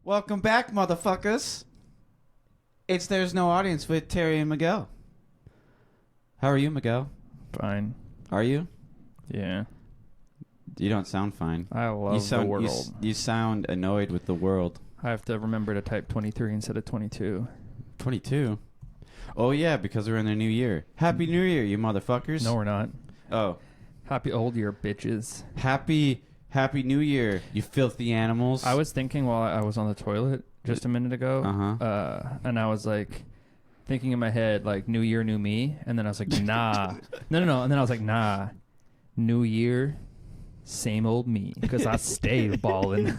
Welcome back, motherfuckers. It's There's No Audience with Terry and Miguel. How are you, Miguel? Fine. Are you? Yeah. You don't sound fine. I love the world. You sound annoyed with the world. I have to remember to type 23 instead of 22. 22? Oh, yeah, because we're in the new year. Happy New Year, you motherfuckers. No, we're not. Oh. Happy old year, bitches. Happy New Year, you filthy animals. I was thinking while I was on the toilet just a minute ago, and I was like thinking in my head, like, new year, new me. And then I was like, nah. No. And then I was like, nah. New year, same old me. Because I stay balling.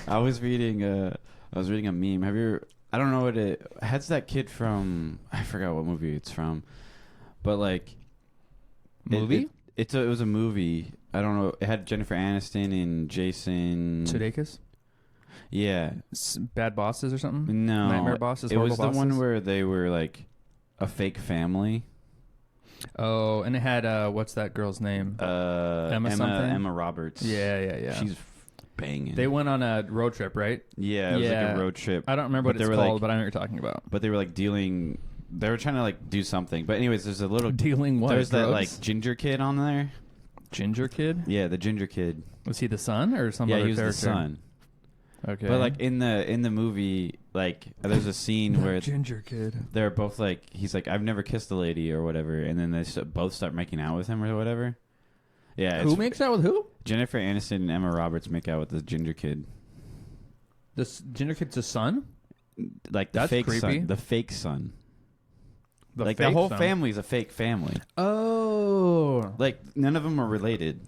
I was reading a meme. Have you ever, I don't know what it has, that kid from, I forgot what movie it's from, but like movie? It was a movie. I don't know. It had Jennifer Aniston and Jason Sudeikis? Yeah. Bad Bosses or something? No. Nightmare Bosses? It was Horrible the Bosses? one where they were like a fake family. Oh, and it had what's that girl's name? Emma something? Emma Roberts. Yeah. She's banging. They went on a road trip, right? Yeah, it was like a road trip. I don't remember what it's called, but I know what you're talking about. But they were like dealing. They were trying to like do something. But anyways, there's a little dealing what? There's drugs? that like ginger kid on there. Ginger kid? Yeah, the ginger kid. Was he the son or some other he was character? the son. Okay. But like in the movie, like there's a scene where ginger kid. They're both like, he's like, I've never kissed a lady or whatever, and then they both start making out with him or whatever. Yeah. Who makes out with who? Jennifer Aniston and Emma Roberts make out with the ginger kid. This ginger kid's a son? Like the That's fake creepy. son. The fake son. The the whole family's a fake family. Oh. Like none of them are related.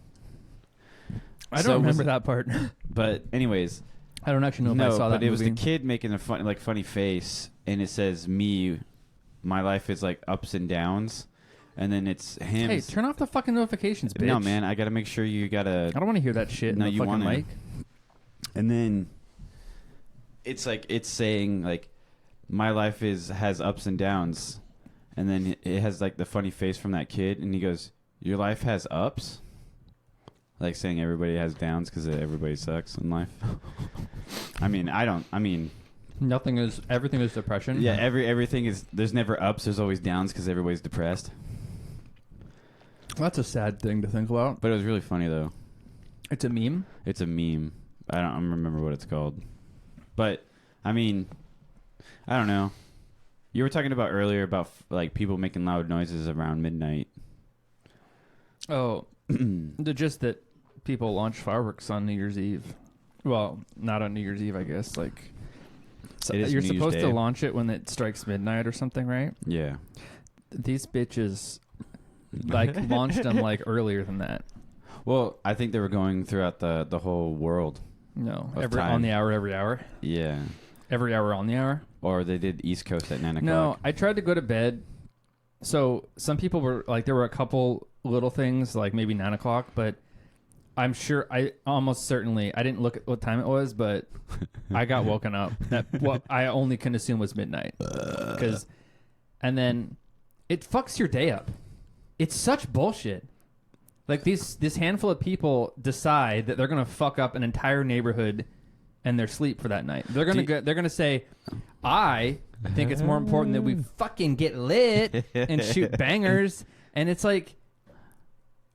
I don't remember that part. But anyways, I don't actually know if I saw that but it was movie. the kid making a funny face, and it says my life is like ups and downs, and then it's him. Hey, turn off the fucking notifications, bitch. No, man, I gotta make sure you gotta. I don't want to hear that shit. No, in the you fucking want mic. And then it's like it's saying like my life has ups and downs, and then it has like the funny face from that kid, and he goes, "Your life has ups." Like saying everybody has downs because everybody sucks in life. I mean, Everything is depression. Yeah, everything is. There's never ups. There's always downs because everybody's depressed. That's a sad thing to think about. But it was really funny though. It's a meme. It's a meme. I don't remember what it's called. But I mean, I don't know. You were talking about earlier about like people making loud noises around midnight. Oh, just that people launch fireworks on New Year's Eve. Well, not on New Year's Eve, I guess. Like, you're supposed to launch it when it strikes midnight or something, right? Yeah. These bitches like launched them like earlier than that. Well, I think they were going throughout the whole world. No, on the hour, every hour. Yeah. Every hour on the hour. Or they did East Coast at 9 o'clock. No, I tried to go to bed. So some people were like, there were a couple little things like maybe 9 o'clock, but I'm sure I didn't look at what time it was, but I got woken up at what I only can assume was midnight. And then it fucks your day up. It's such bullshit. Like this handful of people decide that they're gonna fuck up an entire neighborhood and their sleep for that night. They're gonna say, I think it's more important that we fucking get lit and shoot bangers. And it's like,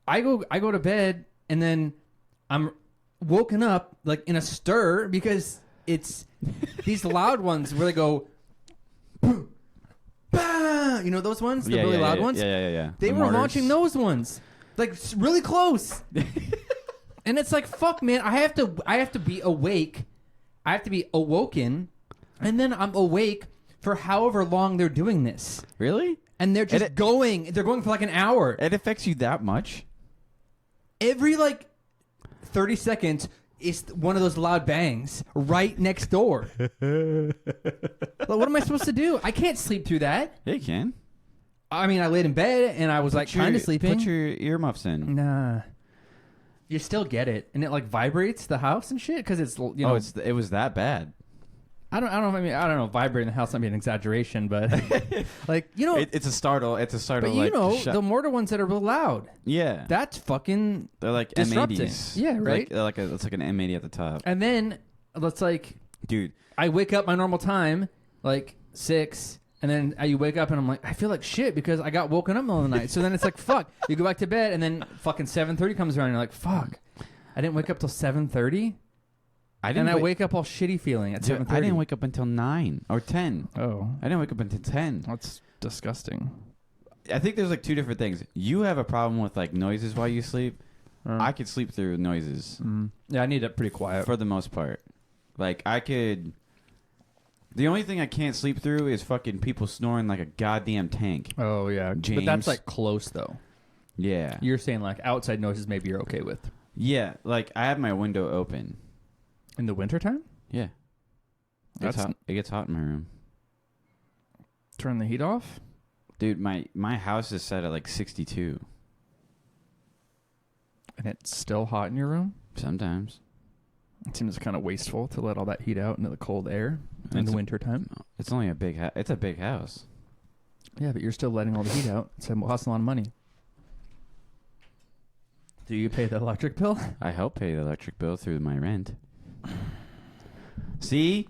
I go to bed and then I'm woken up like in a stir because it's these loud ones where they go, boom, bah! You know those ones, the really loud ones. Yeah. They were launching those ones, like really close. And it's like, fuck, man, I have to be awake. I have to be awoken, and then I'm awake for however long they're doing this. Really? And they're just going. They're going for like an hour. It affects you that much? Every like 30 seconds is one of those loud bangs right next door. Like, what am I supposed to do? I can't sleep through that. Yeah, you can. I mean, I laid in bed and I was like kind of sleeping. Put your earmuffs in. Nah. You still get it, and it like vibrates the house and shit because it's it was that bad. I don't know. Vibrating the house might be an exaggeration, but like it's a startle. It's a startle. But the mortar ones that are real loud. Yeah, that's fucking. They're like disrupting. M80s. Yeah, right. It's like an M80 at the top. And then let's like Dude, I wake up my normal time, like 6, and then you wake up and I'm like, I feel like shit because I got woken up in the middle of the night. So then it's like, fuck. You go back to bed and then fucking 7:30 comes around and you're like, fuck. I didn't wake up till 7:30? I wake up all shitty feeling at 7:30. I didn't wake up until 9 or 10. Oh. I didn't wake up until 10. That's disgusting. I think there's like two different things. You have a problem with like noises while you sleep. I could sleep through noises. Yeah, I need it pretty quiet. For the most part. Like, I could... The only thing I can't sleep through is fucking people snoring like a goddamn tank. Oh, yeah. James. But that's like close, though. Yeah. You're saying like outside noises maybe you're okay with. Yeah, like, I have my window open. In the wintertime? Yeah. It gets hot in my room. Turn the heat off? Dude, my house is set at like 62. And it's still hot in your room? Sometimes. It seems kind of wasteful to let all that heat out into the cold air in the wintertime. It's only a big house. It's a big house. Yeah, but you're still letting all the heat out. It's costing a lot of money. Do you pay the electric bill? I help pay the electric bill through my rent. See?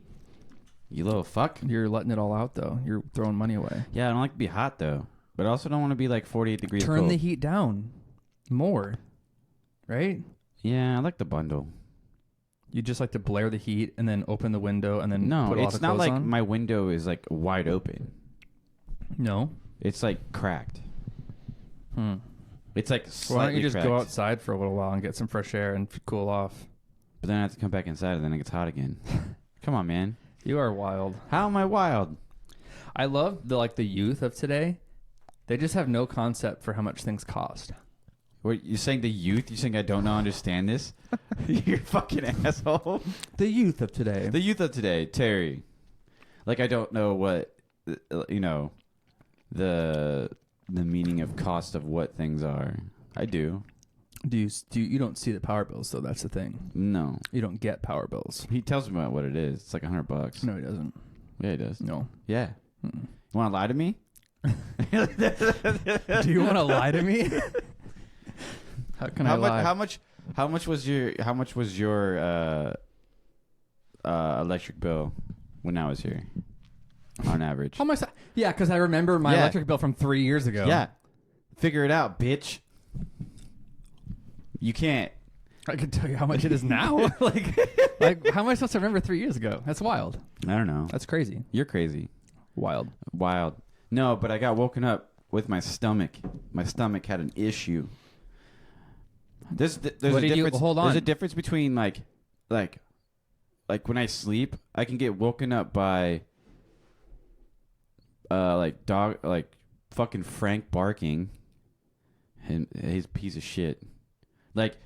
You little fuck. You're letting it all out, though. You're throwing money away. Yeah, I don't like to be hot, though. But I also don't want to be like 48 degrees Turn cold. the heat down more, right? Yeah, I like the bundle. You just like to blare the heat and then open the window and then No, put a lot it's of not clothes like on? my window is like wide open. No? It's like cracked. It's like slightly Why don't you just cracked. go outside for a little while and get some fresh air and cool off? But then I have to come back inside and then it gets hot again. Come on, man. You are wild. How am I wild? I love the youth of today. They just have no concept for how much things cost. What, you saying the youth? You saying I don't understand this? You're fucking asshole. The youth of today. The youth of today, Terry. Like, I don't know what, you know, the meaning of cost of what things are. I do. You don't see the power bills, though. That's the thing. No. You don't get power bills. He tells me about what it is. It's like $100. No, he doesn't. Yeah, he does. No. Yeah. Mm-mm. You want to lie to me? Do you want to lie to me? How can I lie? How much was your electric bill when I was here? On average. How much? Yeah, because I remember my electric bill from 3 years ago. Yeah. Figure it out, bitch. You can't. I can tell you how much it is now. like how am I supposed to remember 3 years ago? That's wild. I don't know. That's crazy. You're crazy. Wild. No, but I got woken up with my stomach. My stomach had an issue. There's a difference. Hold on. There's a difference between like when I sleep, I can get woken up by fucking Frank barking, and he's a piece of shit. Like,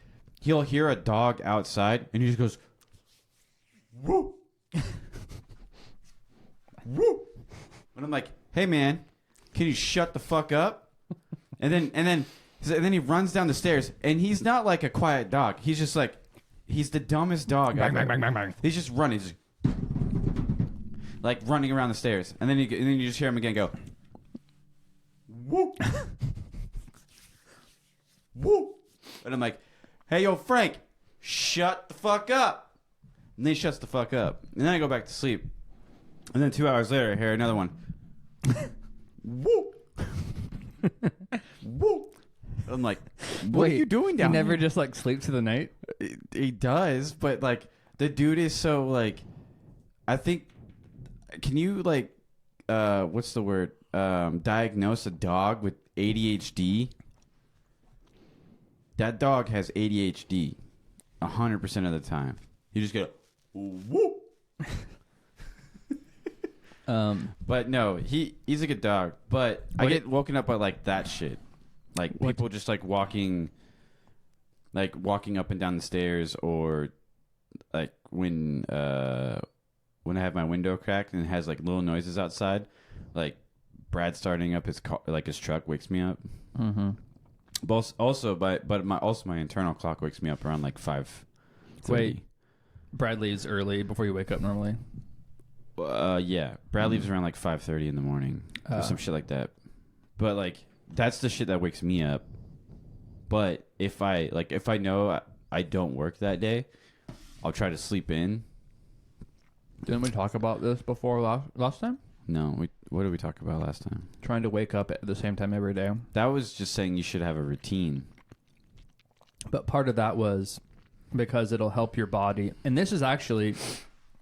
he'll hear a dog outside and he just goes, woo, woo, and I'm like, hey man, can you shut the fuck up? And then he runs down the stairs, and he's not like a quiet dog. He's just like, he's the dumbest dog ever. Bang. He's just running, like running around the stairs, and then you just hear him again go, woo, woo, and I'm like, hey yo Frank, shut the fuck up. And then he shuts the fuck up, and then I go back to sleep, and then 2 hours later I hear another one, woo, woo. I'm like, what are you doing down here? He never here? just like sleeps through the night? He does, but like the dude is so like, I think, can you like, what's the word? Diagnose a dog with ADHD? That dog has ADHD 100% of the time. You just go, whoop. But no, he's a good dog. But I get woken up by like that shit. Like people just like walking up and down the stairs, or like when I have my window cracked and it has like little noises outside, like Brad starting up his car, like his truck wakes me up. Mm-hmm. But my internal clock wakes me up around like 5:30. Wait, Brad leaves early before you wake up normally. Yeah, Brad leaves around like 5:30 in the morning, or some shit like that. But like that's the shit that wakes me up. But if I know I don't work that day, I'll try to sleep in. Didn't we talk about this before last time? No, what did we talk about last time? Trying to wake up at the same time every day. That was just saying you should have a routine. But part of that was because it'll help your body. And this is actually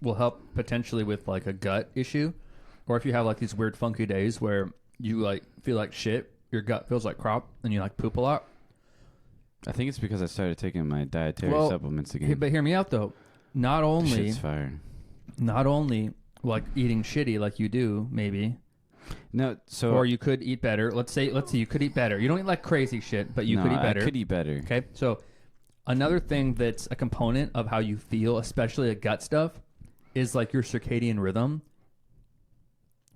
will help potentially with like a gut issue. Or if you have like these weird funky days where you like feel like shit, your gut feels like crap, and you like poop a lot. I think it's because I started taking my dietary supplements again. But hear me out though. Not only like eating shitty like you do, maybe. No, so or you could eat better. Let's say you could eat better. You don't eat like crazy shit, but you could eat better. I could eat better. Okay, so another thing that's a component of how you feel, especially the gut stuff, is like your circadian rhythm,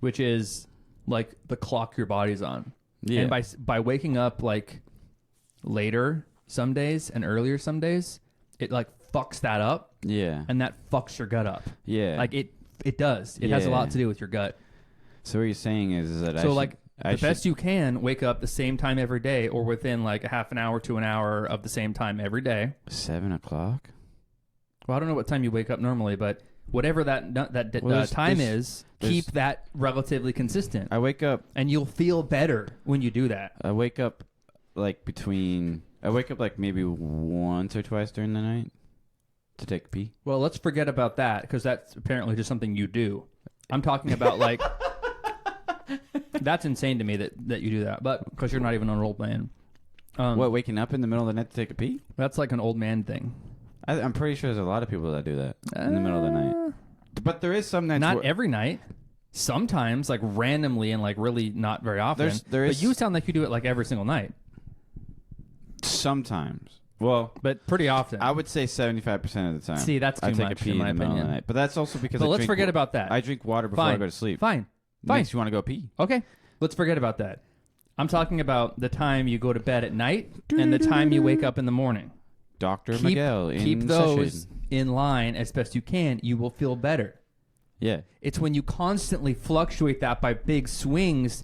which is like the clock your body's on. Yeah. And by waking up like later some days and earlier some days, it like fucks that up. Yeah. And that fucks your gut up. Yeah. Like it does. It has a lot to do with your gut. So what you're saying is that the best you can wake up the same time every day, or within like a half an hour to an hour of the same time every day. 7 o'clock? Well, I don't know what time you wake up normally, but whatever that time is, keep that relatively consistent. I wake up, and you'll feel better when you do that. I wake up like maybe once or twice during the night to take a pee. Well, let's forget about that because that's apparently just something you do. I'm talking about like that's insane to me that you do that, but because you're not even an old man. What, waking up in the middle of the night to take a pee? That's like an old man thing. I'm pretty sure there's a lot of people that do that in the middle of the night. But there is some nights. Not every night. Sometimes, like randomly and like really not very often. But you sound like you do it like every single night. Sometimes. Well, but pretty often. I would say 75% of the time. See, that's too much I take a pee in the middle of the night. But that's also because let's forget about that. I drink water before I go to sleep. Fine. Makes you want to go pee. Okay. Let's forget about that. I'm talking about the time you go to bed at night and the time you wake up in the morning. Dr. Miguel in keep those session. In line as best you can. You will feel better. Yeah. It's when you constantly fluctuate that by big swings,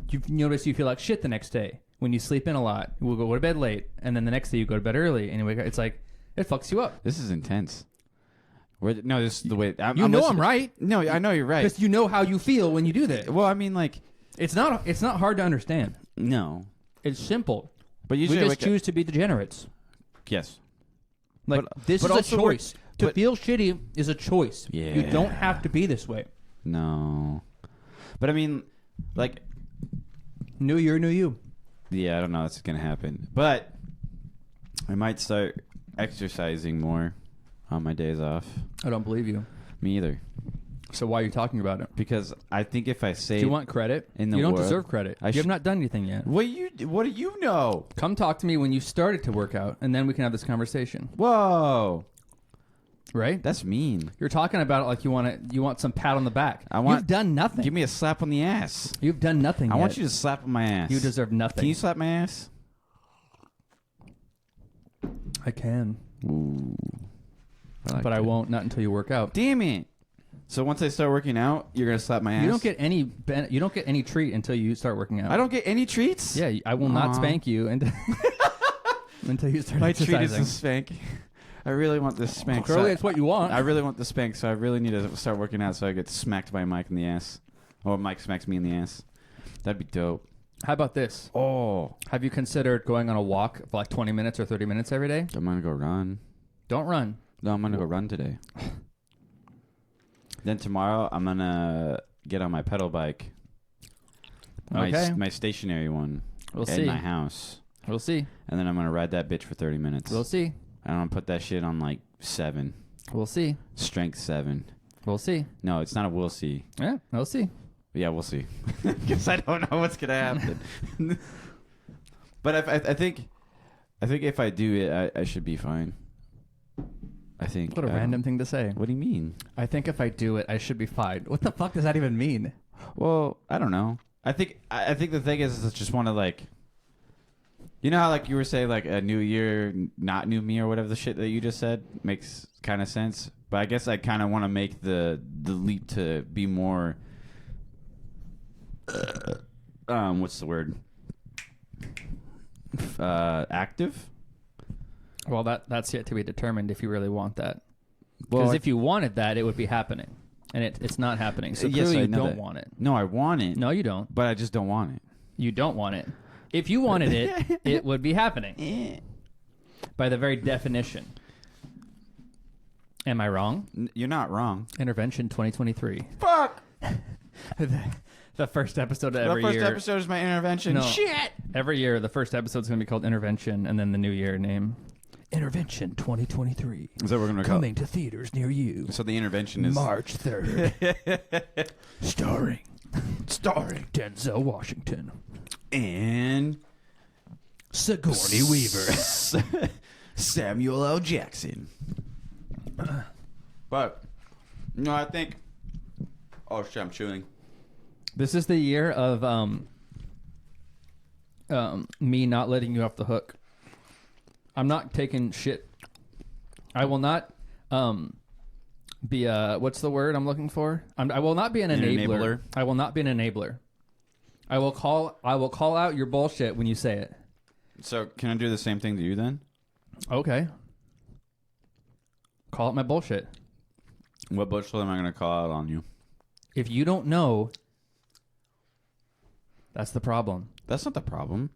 you notice you feel like shit the next day. When you sleep in a lot, we'll go to bed late, and then the next day you go to bed early, and you wake up. It's like it fucks you up. This is intense. No, this is the way. I'm right. No, I know you're right. Because you know how you feel when you do that. Well, I mean, like it's not hard to understand. No, it's simple. But usually we just choose to be degenerates. Yes. Like this is a choice. To feel shitty is a choice. Yeah. You don't have to be this way. No. But I mean, like, new year, new you. Yeah, I don't know that's going to happen. But I might start exercising more on my days off. I don't believe you. Me either. So why are you talking about it? Because I think if I say... Do you want credit? You don't deserve credit. You have not done anything yet. What do you know? Come talk to me when you started to work out, and then we can have this conversation. Whoa. Right? That's mean. You're talking about it like you want some pat on the back. You've done nothing. Give me a slap on the ass. You've done nothing I want you to slap on my ass. You deserve nothing. Can you slap my ass? I can. Ooh. I won't, not until you work out. Damn it. So once I start working out, you're going to slap my ass? You don't get any treat until you start working out. I don't get any treats? Yeah, I will not spank you until you start my exercising. My treat is a spank. I really want this spank. Clearly, it's what you want. I really want the spank, so I really need to start working out so I get smacked by Mike in the ass. Or Mike smacks me in the ass. That'd be dope. How about this? Oh. Have you considered going on a walk for like 20 minutes or 30 minutes every day? I'm going to go run. Don't run. No, I'm going to go run today. Then tomorrow, I'm going to get on my pedal bike. My stationary one. We'll see. In my house. We'll see. And then I'm going to ride that bitch for 30 minutes. We'll see. I'm going to put that shit on like 7. We'll see. Strength 7. We'll see. No, it's not a we'll see. Yeah, we'll see. Yeah, we'll see. Because I don't know what's going to happen. But I think if I do it, I should be fine. I think. What a random thing to say. What do you mean? I think if I do it, I should be fine. What the fuck does that even mean? Well, I don't know. I think the thing is I just want to like, you know how like you were saying like a new year, not new me or whatever the shit that you just said makes kind of sense. But I guess I kind of want to make the leap to be more, what's the word? Active. Well, that's yet to be determined if you really want that. Because if you wanted that, it would be happening. and it's not happening. So Yes, clearly I you know don't that. want it. No, I want it. No, you don't. But I just don't want it. You don't want it. If you wanted it, it would be happening. By the very definition. Am I wrong? You're not wrong. Intervention 2023. Fuck! The first episode of every year. The first episode is my intervention. No. Shit! Every year, the first episode's going to be called Intervention, and then the new year name. Intervention 2023. Is that what we're going to call it? Coming to theaters near you. So the intervention is... March 3rd. Starring Denzel Washington. And... Sigourney Weaver. Samuel L. Jackson. But, no, I think... Oh, shit, I'm chewing. This is the year of me not letting you off the hook. I'm not taking shit. I will not be a... What's the word I'm looking for? I will not be an enabler. I will not be an enabler. I will call out your bullshit when you say it. So, can I do the same thing to you then? Okay. Call out my bullshit. What bullshit am I going to call out on you? If you don't know, that's the problem. That's not the problem.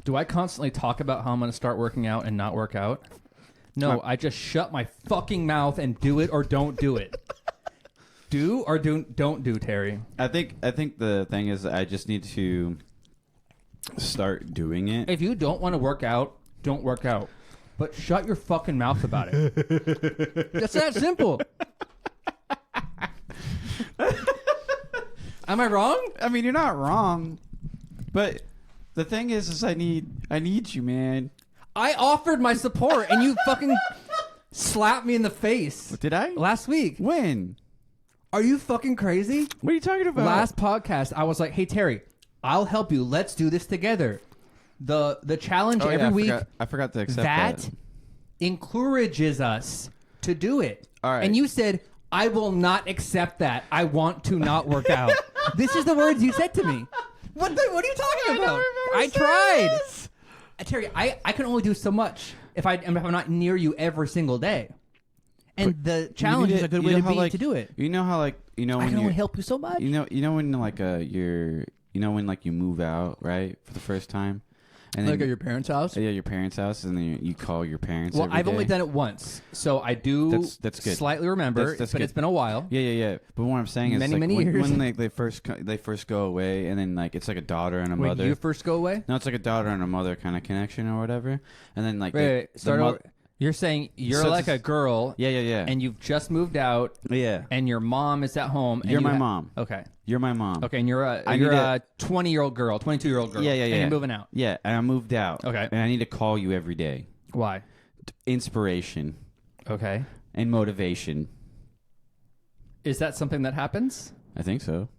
Do I constantly talk about how I'm going to start working out and not work out? No, I just shut my fucking mouth and do it or don't do it. Do or don't do, Terry. I think the thing is I just need to start doing it. If you don't want to work out, don't work out. But shut your fucking mouth about it. That's that simple. Am I wrong? I mean, you're not wrong. But the thing is I need you, man. I offered my support and you fucking slapped me in the face. Did I? Last week. When? Are you fucking crazy? What are you talking about? Last podcast, I was like, hey, Terry, I'll help you. Let's do this together. The challenge every week. I forgot to accept that encourages us to do it. All right. And you said, I will not accept that. I want to not work out. This is the words you said to me. What are you talking about? I tried. Terry, I can only do so much if I'm not near you every single day. And the challenge is a good way to do it. You know how I can only help you so much. You know when like when like you move out, right, for the first time. And Like then, at your parents' house? Yeah, your parents' house, and then you call your parents. Well, every I've day. only done it once, so I do That's good. slightly remember, That's but good. It's been a while. Yeah. But what I'm saying is, Many, like, many when, years. when they first go away, and then like it's like a daughter and a When mother. you first go away? No, it's like a daughter and a mother kind of connection or whatever. And then like Wait, start over. You're saying you're So like a girl, Yeah. and you've just moved out, yeah, and your mom is at home. And you're you my mom. Okay. You're my mom. Okay, and you're a 20-year-old girl, 22-year-old girl. Yeah. And you're moving out. Yeah, and I moved out. Okay. And I need to call you every day. Why? Inspiration Okay. and motivation. Is that something that happens? I think so.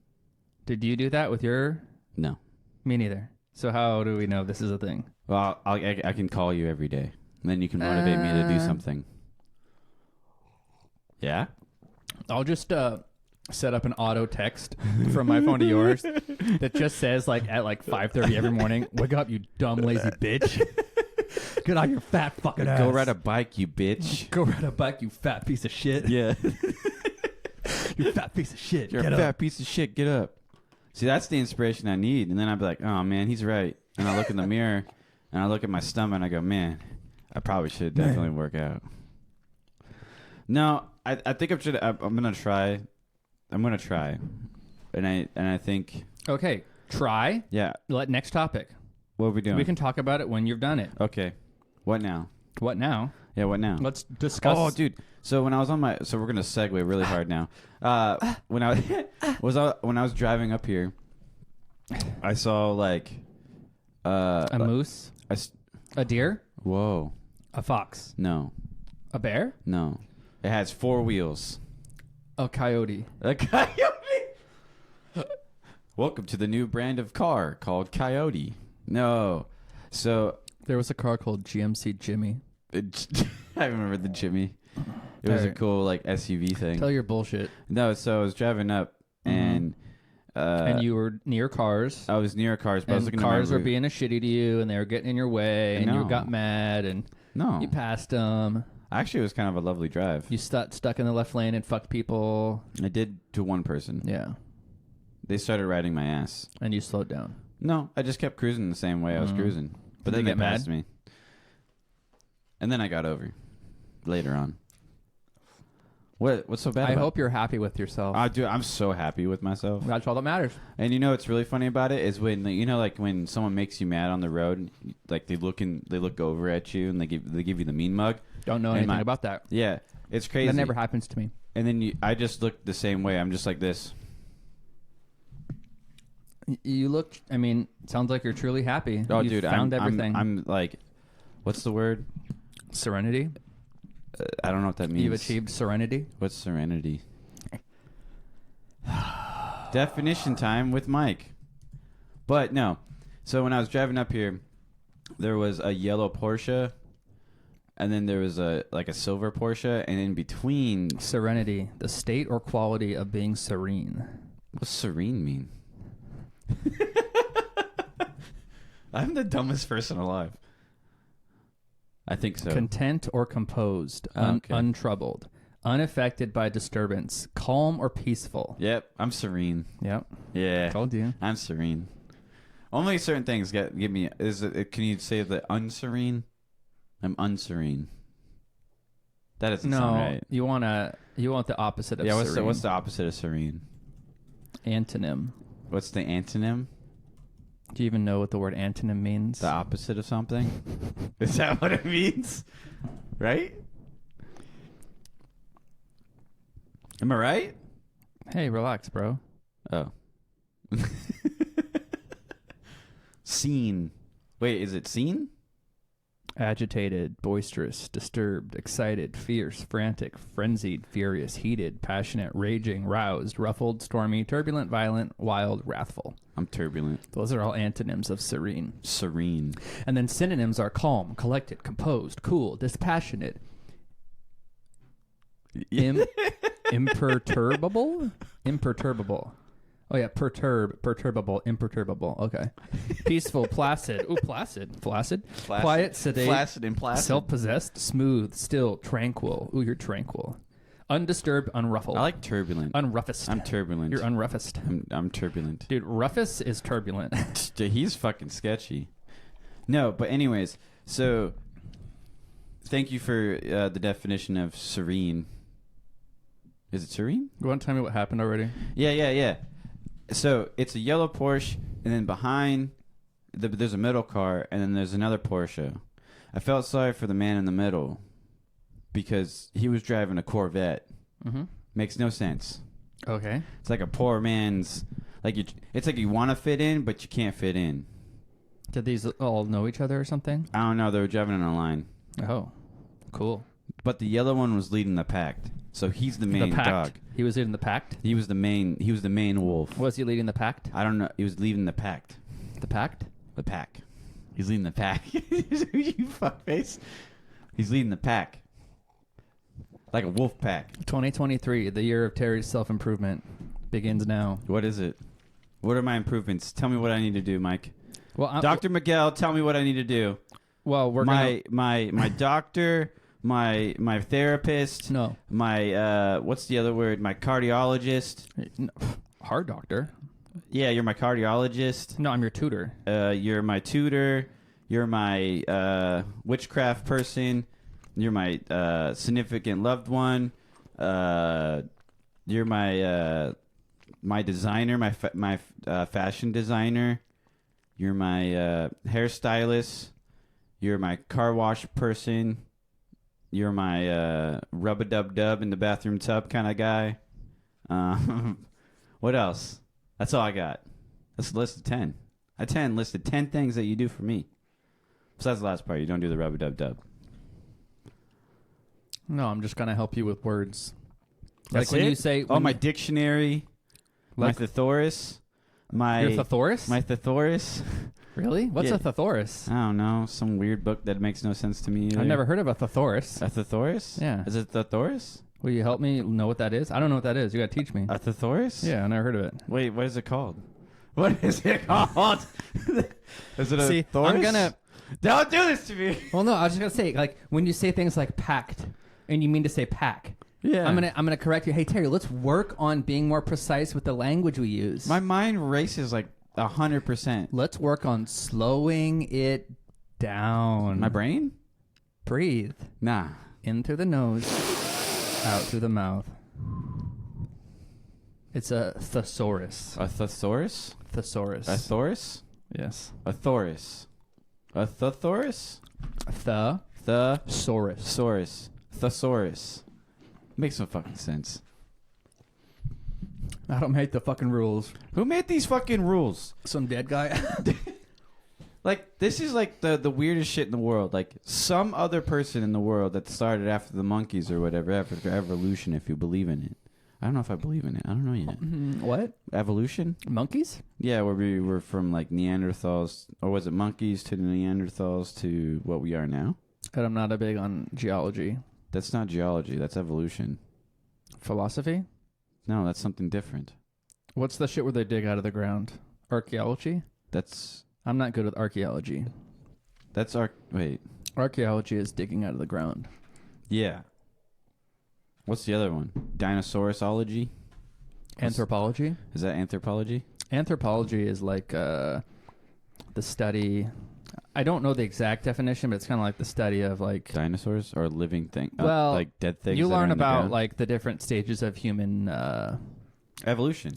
Did you do that with your... No. Me neither. So how do we know this is a thing? Well, I can call you every day. And then you can motivate me to do something. Yeah? I'll just set up an auto text from my phone to yours that just says like at like 5:30 every morning, wake up, you dumb lazy bitch. Get out your fat fucking ass. Go ride a bike, you bitch. Go ride a bike, you fat piece of shit. Yeah. You fat piece of shit. You're Get a up. fat piece of shit. Get up. See, that's the inspiration I need. And then I'd be like, oh, man, he's right. And I look in the mirror, and I look at my stomach, and I go, man, I probably should definitely work out. No, I think I'm going to try. I'm going to try. And I think... Okay, try. Yeah. Next topic. What are we doing? We can talk about it when you've done it. Okay. What now? What now? Yeah, what now? Let's discuss. Oh, dude. So when I was so we're gonna segue really hard now. When I was driving up here, I saw like a moose, a deer, whoa, a fox, no, a bear, no, it has 4 wheels. a coyote. A coyote. Welcome to the new brand of car called Coyote. No, so There was a car called GMC Jimmy. I remember the Jimmy. It was a cool like SUV thing. Tell your bullshit. No, so I was driving up and you were near cars. I was near cars, but I was And looking cars at my were being a shitty to you, and they were getting in your way, and you No. got mad, and No. you passed them. Actually, it was kind of a lovely drive. You stuck in the left lane and fucked people. I did to one person. Yeah. They started riding my ass. And you slowed down. No, I just kept cruising the same way I was cruising. But then they passed me. And then I got over later on. What's so bad I about hope you're happy with yourself. Dude, I'm so happy with myself. That's all that matters. And you know what's really funny about it is when like when someone makes you mad on the road, like they look over at you and they give you the mean mug. Don't know anything about that. Yeah, it's crazy. That never happens to me. And then I just look the same way. I'm just like this. You look. I mean, sounds like you're truly happy. Oh, you dude, found everything. I'm like, what's the word? Serenity. I don't know what that means. You've achieved serenity. What's serenity? Definition time with Mike. But no. So when I was driving up here, there was a yellow Porsche, and then there was a silver Porsche, and in between... Serenity, the state or quality of being serene. What's serene mean? I'm the dumbest person alive. I think so. Content or composed, untroubled, unaffected by disturbance, calm or peaceful. Yep, I'm serene. Yep. Yeah. Told you. I'm serene. Only certain things give me... Can you say the unserene? I'm unserene. That doesn't sound right. You want the opposite of serene. What's the opposite of serene? Antonym. What's the antonym? Do you even know what the word antonym means? The opposite of something? Is that what it means? Right? Am I right? Hey, relax, bro. Oh. Scene. Wait, is it scene? Agitated, boisterous, disturbed, excited, fierce, frantic, frenzied, furious, heated, passionate, raging, roused, ruffled, stormy, turbulent, violent, wild, wrathful. I'm turbulent. Those are all antonyms of serene. Serene. And then synonyms are calm, collected, composed, cool, dispassionate, imperturbable? Imperturbable. Oh, yeah, perturbable, imperturbable. Okay. Peaceful, placid. Ooh, placid. Flaccid. Quiet, sedate. Flaccid and placid. Self-possessed, smooth, still, tranquil. Ooh, you're tranquil. Undisturbed, unruffled. I like turbulent. Unruffest. I'm turbulent. You're unruffest. I'm turbulent. Dude, Ruffus is turbulent. He's fucking sketchy. No, but anyways, so thank you for the definition of serene. Is it serene? You want to tell me what happened already? Yeah. So it's a yellow Porsche, and then behind there's a middle car, and then there's another Porsche. I felt sorry for the man in the middle because he was driving a Corvette. Mm-hmm. Makes no sense. Okay. It's like a poor man's... It's like you want to fit in, but you can't fit in. Did these all know each other or something? I don't know. They were driving in a line. Oh, cool. But the yellow one was leading the pack. So he's the main dog. He was leading the pact? He was the main wolf. Was he leading the pact? I don't know. He was leading the pact. The pact? The pack. He's leading the pack. You fuckface. He's leading the pack. Like a wolf pack. 2023, the year of Terry's self-improvement, begins now. What is it? What are my improvements? Tell me what I need to do, Mike. Well, Dr. Miguel, tell me what I need to do. Well, we're my doctor, my therapist. No. My what's the other word? My cardiologist. No. Heart doctor. Yeah, you're my cardiologist. No, I'm your tutor. You're my tutor. You're my witchcraft person. You're my significant loved one. You're my designer, my fashion designer. You're my hairstylist. You're my car wash person. You're my rub-a-dub-dub in the bathroom tub kind of guy. What else? That's all I got. That's a list of 10. I listed 10 things that you do for me. Besides the last part, you don't do the rub-a-dub-dub. No, I'm just going to help you with words. That's like when it? you say... my dictionary, my thesaurus, Your thesaurus? My thesaurus. Really? What's Yeah. a thesaurus? I don't know. Some weird book that makes no sense to me either. I've never heard of a thesaurus. A thesaurus? Yeah. Is it thesaurus? Will you help me know what that is? I don't know what that is. You got to teach me. A thesaurus? Yeah, I never heard of it. Wait, what is it called? What is it called? Is it a See, thesaurus? Don't do this to me. Well, no, I was just gonna say, like, when you say things like packed, and you mean to say pack. Yeah. I'm gonna correct you. Hey Terry, let's work on being more precise with the language we use. My mind races like 100%. Let's work on slowing it down. My brain? Breathe. Nah. In through the nose, out through the mouth. It's a thesaurus. A thesaurus? Thesaurus. A Thoris? Yes. A Thoris. A Thesaurus? Thesaurus. Saurus. Thesaurus. Makes no fucking sense. I don't make the fucking rules. Who made these fucking rules? Some dead guy. Like, this is like the weirdest shit in the world. Like, some other person in the world that started after the monkeys or whatever, after evolution, if you believe in it. I don't know if I believe in it. I don't know yet. What? Evolution? Monkeys? Yeah, where we were from, like, Neanderthals, or was it monkeys to the Neanderthals to what we are now? And I'm not a big on geology. That's not geology. That's evolution. Philosophy? No, that's something different. What's the shit where they dig out of the ground? Archaeology? That's I'm not good with archaeology. Wait. Archaeology is digging out of the ground. Yeah. What's the other one? Dinosaurology? Anthropology? Is that anthropology? Anthropology is like the study. I don't know the exact definition, but it's kind of like the study of like Dinosaurs or living thing? Well, like dead things. you that are learn in the about ground? like the different stages of human evolution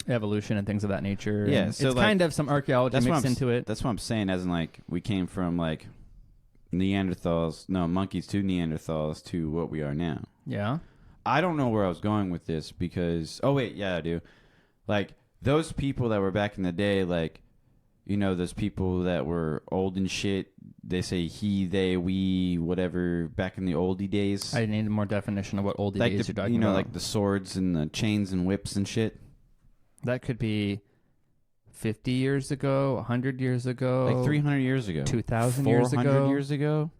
and things of that nature. Yeah, And so it's like, kind of some archaeology that's what mixed I'm into it. That's what I'm saying. As in, like, we came from like monkeys to Neanderthals to what we are now. Yeah. I don't know where I was going with this because I do. Like, those people that were back in the day, like, you know, those people that were old and shit. They say he, they, we, whatever. Back in the oldie days, I need more definition of what oldie like days you're talking you know, about. like the swords and the chains and whips and shit. That could be 50 years ago, 100 years ago, Like 300 years ago, 2,000 years 400 ago. years ago,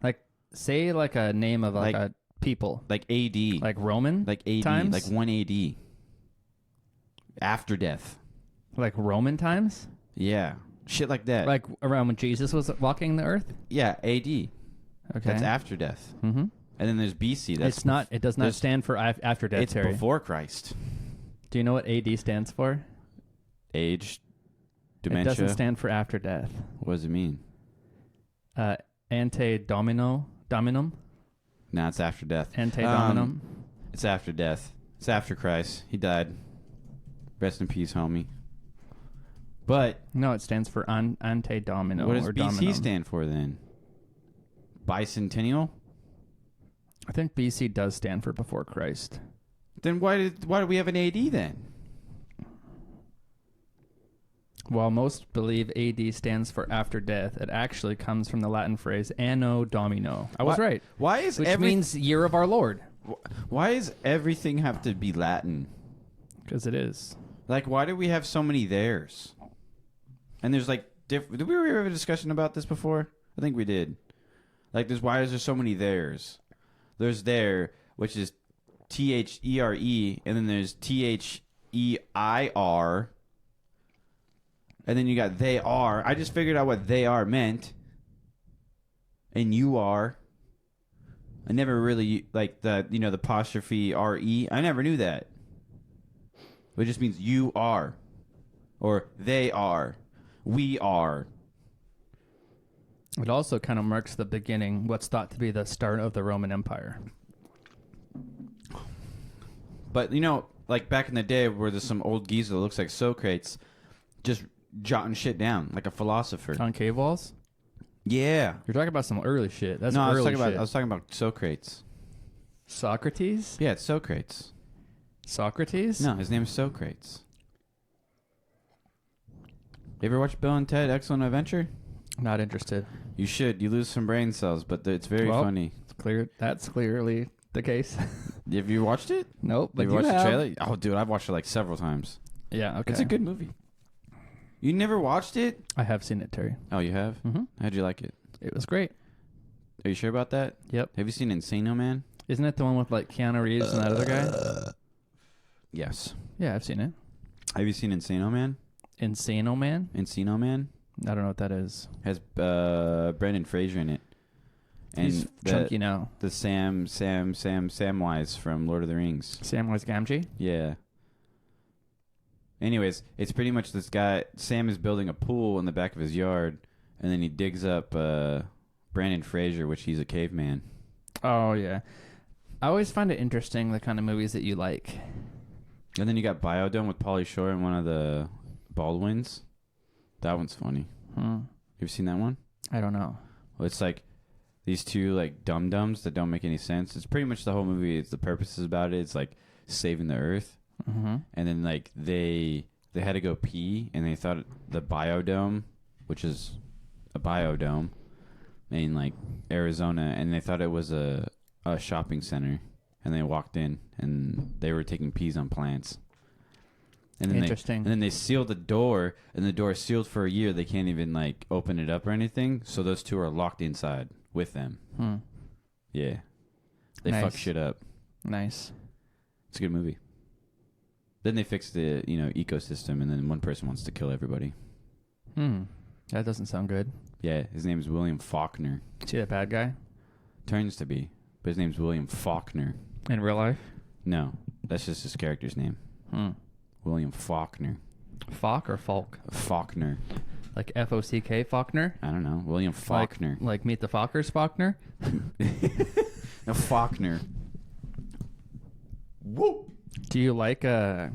Like, say like a name of like Like- a people, like AD, like Roman, like AD, times? like 1 AD, after death. like Roman times, Yeah, shit like that. like around when Jesus was walking the earth. yeah, AD. Okay, That's after death. Mm-hmm. And then there's BC. That's It's not. It does not there's- stand for after death. It's Terry. before Christ. Do you know what AD stands for? Age, It dementia. doesn't stand for after death. What does it mean? Ante dominum. No, it's after death. Ante dominum. It's after death. It's after Christ. He died. Rest in peace, homie. But No, it stands for ante domino. what does or BC dominum. stand for then? Bicentennial? I think BC does stand for before Christ. Then why do we have an AD then? While most believe AD stands for after death, it actually comes from the Latin phrase anno domino. I was right. Why is Which means year of our Lord. why does everything have to be Latin? Because it is. Like, why do we have so many theirs? And there's like, did we ever have a discussion about this before? I think we did. Like, why is there so many theirs? There's there, which is THERE, and then there's THEIR, and then you got they are. I just figured out what they are meant. And you are. I never really, like, the apostrophe RE. I never knew that. It just means you are. Or they are. We are. It also kind of marks the beginning, what's thought to be the start of the Roman Empire. But, like back in the day where there's some old geezer that looks like Socrates just jotting shit down like a philosopher. On cave walls? Yeah. You're talking about some early shit. That's No, I early was shit. talking about Socrates. Socrates? Yeah, it's Socrates. Socrates? No, his name is Socrates. You ever watch Bill and Ted Excellent Adventure? Not interested. You should. You lose some brain cells, but it's very funny. It's clear. That's clearly the case. Have you watched it? Nope, but Have you you watched have. the trailer? Oh, dude, I've watched it like several times. Yeah, okay. It's a good movie. You never watched it? I have seen it, Terry. Oh, you have? Mm-hmm. How'd you like it? It was great. Are you sure about that? Yep. Have you seen Insano Man? Isn't it the one with like Keanu Reeves and that other guy? Yes. Yeah, I've seen it. Have you seen Insano Man? Insano Man? Encino Man? I don't know what that is. Has Brendan Fraser in it. And He's chunky now. The Samwise from Lord of the Rings. Samwise Gamgee? Yeah. Anyways, it's pretty much this guy. Sam is building a pool in the back of his yard, and then he digs up Brandon Fraser, which he's a caveman. Oh, yeah. I always find it interesting, the kind of movies that you like. And then you got Biodome with Pauly Shore and one of the Baldwins. That one's funny. You ever seen that one? I don't know. Well, it's like these two like dum-dums that don't make any sense. It's pretty much the whole movie. It's the purposes about it. It's like saving the earth. Mm-hmm. And then like they had to go pee, and they thought the Biodome, which is a biodome in like Arizona, and they thought it was a shopping center. And they walked in, and they were taking pees on plants. And then Interesting. Then they sealed the door, and the door is sealed for a year. They can't even like open it up or anything. So those two are locked inside with them. Yeah, they Nice. fuck shit up. Nice. It's a good movie. Then they fix the ecosystem, and then one person wants to kill everybody. That doesn't sound good. Yeah, his name is William Faulkner. See that bad guy Turns to be, but his name's William Faulkner. in real life? No, that's just his character's name. William Faulkner. Falk or Falk? Faulkner. Like Fock Faulkner? I don't know. William Faulkner. Like Meet the Fockers Faulkner? No, Faulkner. Woo! Do you like I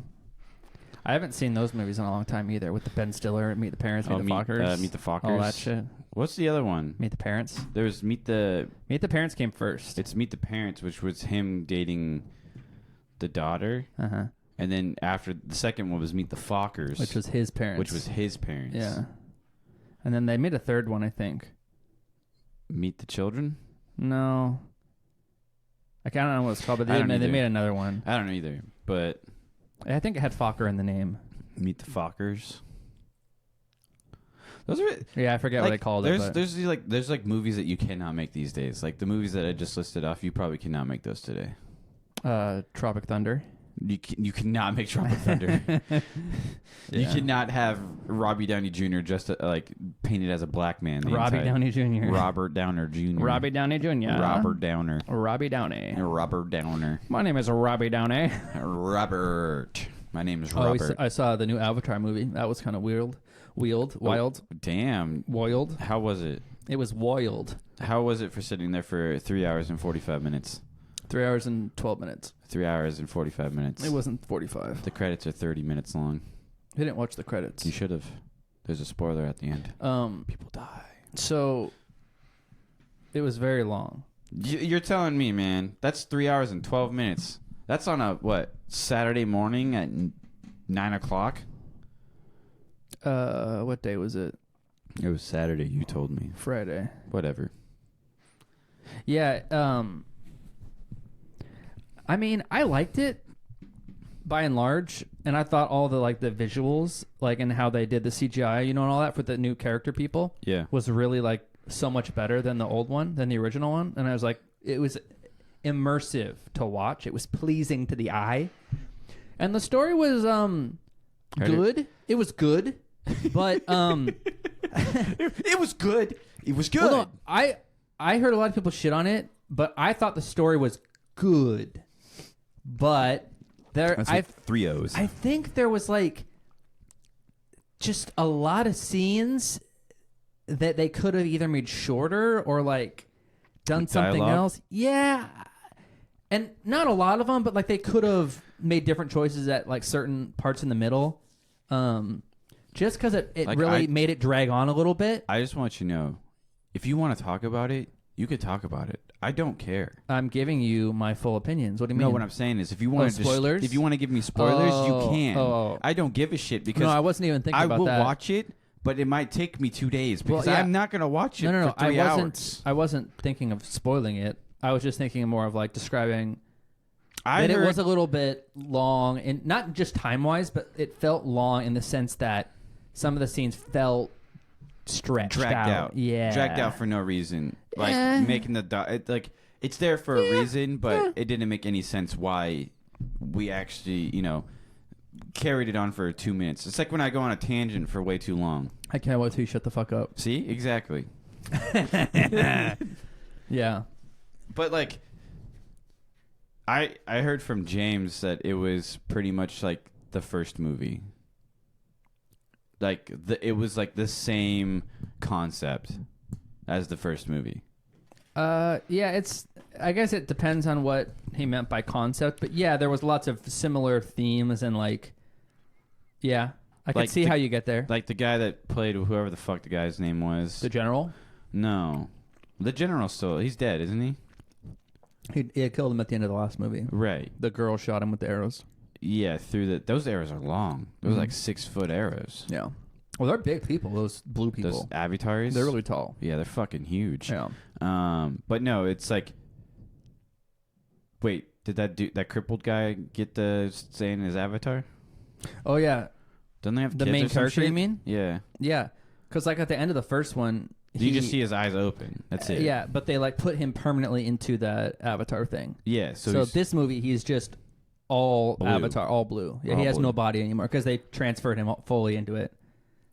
haven't seen those movies in a long time either. With the Ben Stiller, Meet the Parents, Meet the Fockers, Meet the Fockers. all that shit. What's the other one? Meet the Parents. There's Meet the Parents came first. It's Meet the Parents, which was him dating the daughter, and then after the second one was Meet the Fockers, which was his parents. Yeah, and then they made a third one, I think. Meet the Children. No, I don't know what it's called, but they made another one. I don't know either, but I think it had Fokker in the name. Meet the Fockers. Those are I forget what they called it. There's movies that you cannot make these days. Like the movies that I just listed off, you probably cannot make those today. Tropic Thunder. You cannot make Tropic Thunder. You cannot have Robbie Downey Jr. just painted as a black man. Downey Jr. Robert Downer Jr. Robbie Downey Jr. Robert Downer. Robbie Downey. Robert Downer. My name is Robbie Downey. Robert. My name is Robert. I saw the new Avatar movie. That was kind of wild. Wild. Damn. Wild. How was it? It was wild. How was it for sitting there for 3 hours and 45 minutes? 3 hours and 12 minutes. 3 hours and 45 minutes. It wasn't 45. The credits are 30 minutes long. I didn't watch the credits. You should have. There's a spoiler at the end. People die. So, it was very long. You're telling me, man, that's 3 hours and 12 minutes. That's on Saturday morning at 9 o'clock? What day was it? It was Saturday, you told me. Friday. Whatever. Yeah, I mean, I liked it by and large, and I thought all the visuals, and how they did the CGI, and all that for the new character people, was really so much better than the old one, than the original one. And I was like, it was immersive to watch. It was pleasing to the eye, and the story was good. It was good, but it was good. It was good. Well, no, I heard a lot of people shit on it, but I thought the story was good. But That's 3 O's. I think there was just a lot of scenes that they could have either made shorter or done something else. Yeah. And not a lot of them, but they could have made different choices at certain parts in the middle. Just because it really made it drag on a little bit. I just want you to know, if you want to talk about it, you could talk about it. I don't care. I'm giving you my full opinions. What do you mean? No, what I'm saying is, if you want spoilers, if you want to give me spoilers, you can. I don't give a shit because no, I wasn't even thinking about that. I will watch it, but it might take me 2 days because I'm not going to watch it for 3 hours. I wasn't thinking of spoiling it. I was just thinking more of describing that it was a little bit long, and not just time wise, but it felt long in the sense that some of the scenes felt dragged out. Yeah, dragged out for no reason. Making it's there for a reason, but it didn't make any sense why we actually carried it on for 2 minutes. It's like when I go on a tangent for way too long. I can't wait till you shut the fuck up. See? Exactly. Yeah. But like I heard from James that it was pretty much like the first movie. Like it was like the same concept as the first movie. Yeah, I guess it depends on what he meant by concept, but yeah, there was lots of similar themes and like, yeah, I can see how you get there. Like the guy that played whoever the fuck the guy's name was. The general? No. The general's he's dead, isn't he? He killed him at the end of the last movie. Right. The girl shot him with the arrows. Yeah, those arrows are long. Those are like 6-foot arrows. Yeah. Well, they're big people, those blue people. Those avatars? They're really tall. Yeah, they're fucking huge. Yeah. But no, it's like, wait, did that crippled guy get the say in his avatar? Oh, yeah. Don't they have the kids main or some character, shit? you mean? Yeah. Yeah. Because like at the end of the first one, You just see his eyes open. That's it. Yeah, but they like put him permanently into that avatar thing. Yeah. So this movie, he's just all blue. Avatar, all blue. Yeah, All he has blue. no body anymore because they transferred him fully into it.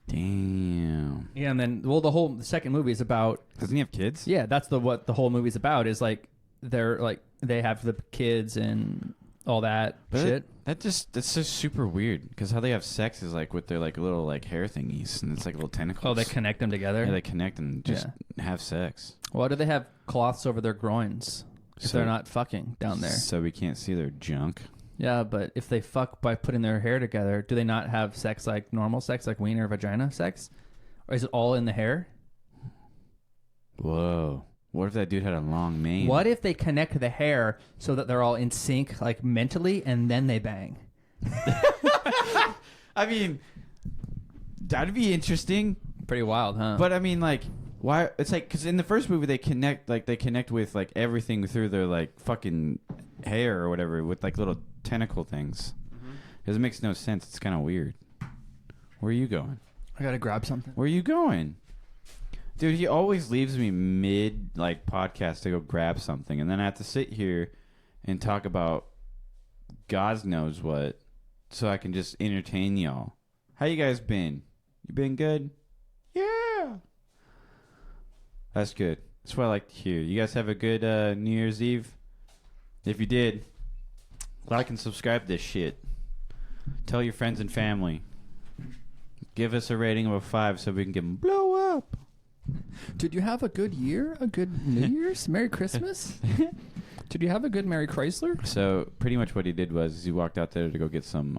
Damn. Yeah, and then the second movie is about. Doesn't he have kids? Yeah, that's what the whole movie's about. Is like they have the kids and all that shit. That's just super weird because how they have sex is like with their like little like hair thingies and it's like little tentacles. Oh, they connect them together. Yeah, they connect and just have sex. Why do they have cloths over their groins if they're not fucking down there? So we can't see their junk. Yeah, but if they fuck by putting their hair together, do they not have sex like normal sex, like wiener vagina sex? Or is it all in the hair? Whoa. What if that dude had a long mane? What if they connect the hair so that they're all in sync, like mentally, and then they bang? I mean, that'd be interesting. Pretty wild, huh? But I mean, like, why? It's like, because in the first movie, they connect with, like, everything through their, like, fucking hair or whatever with, like, little tentacle things. Because it makes no sense. It's kind of weird. Where are you going? I gotta grab something. Where are you going? Dude, he always leaves me mid, like, podcast to go grab something. And then I have to sit here and talk about God knows what so I can just entertain y'all. How you guys been? You been good? Yeah. That's good. That's what I like to hear. You guys have a good New Year's Eve? If you did, like and subscribe to this shit. Tell your friends and family. Give us a rating of a 5 so we can get them blow up. Did you have a good year? A good New Year's? Merry Christmas? Did you have a good Merry Chrysler? So pretty much what he did was he walked out there to go get some.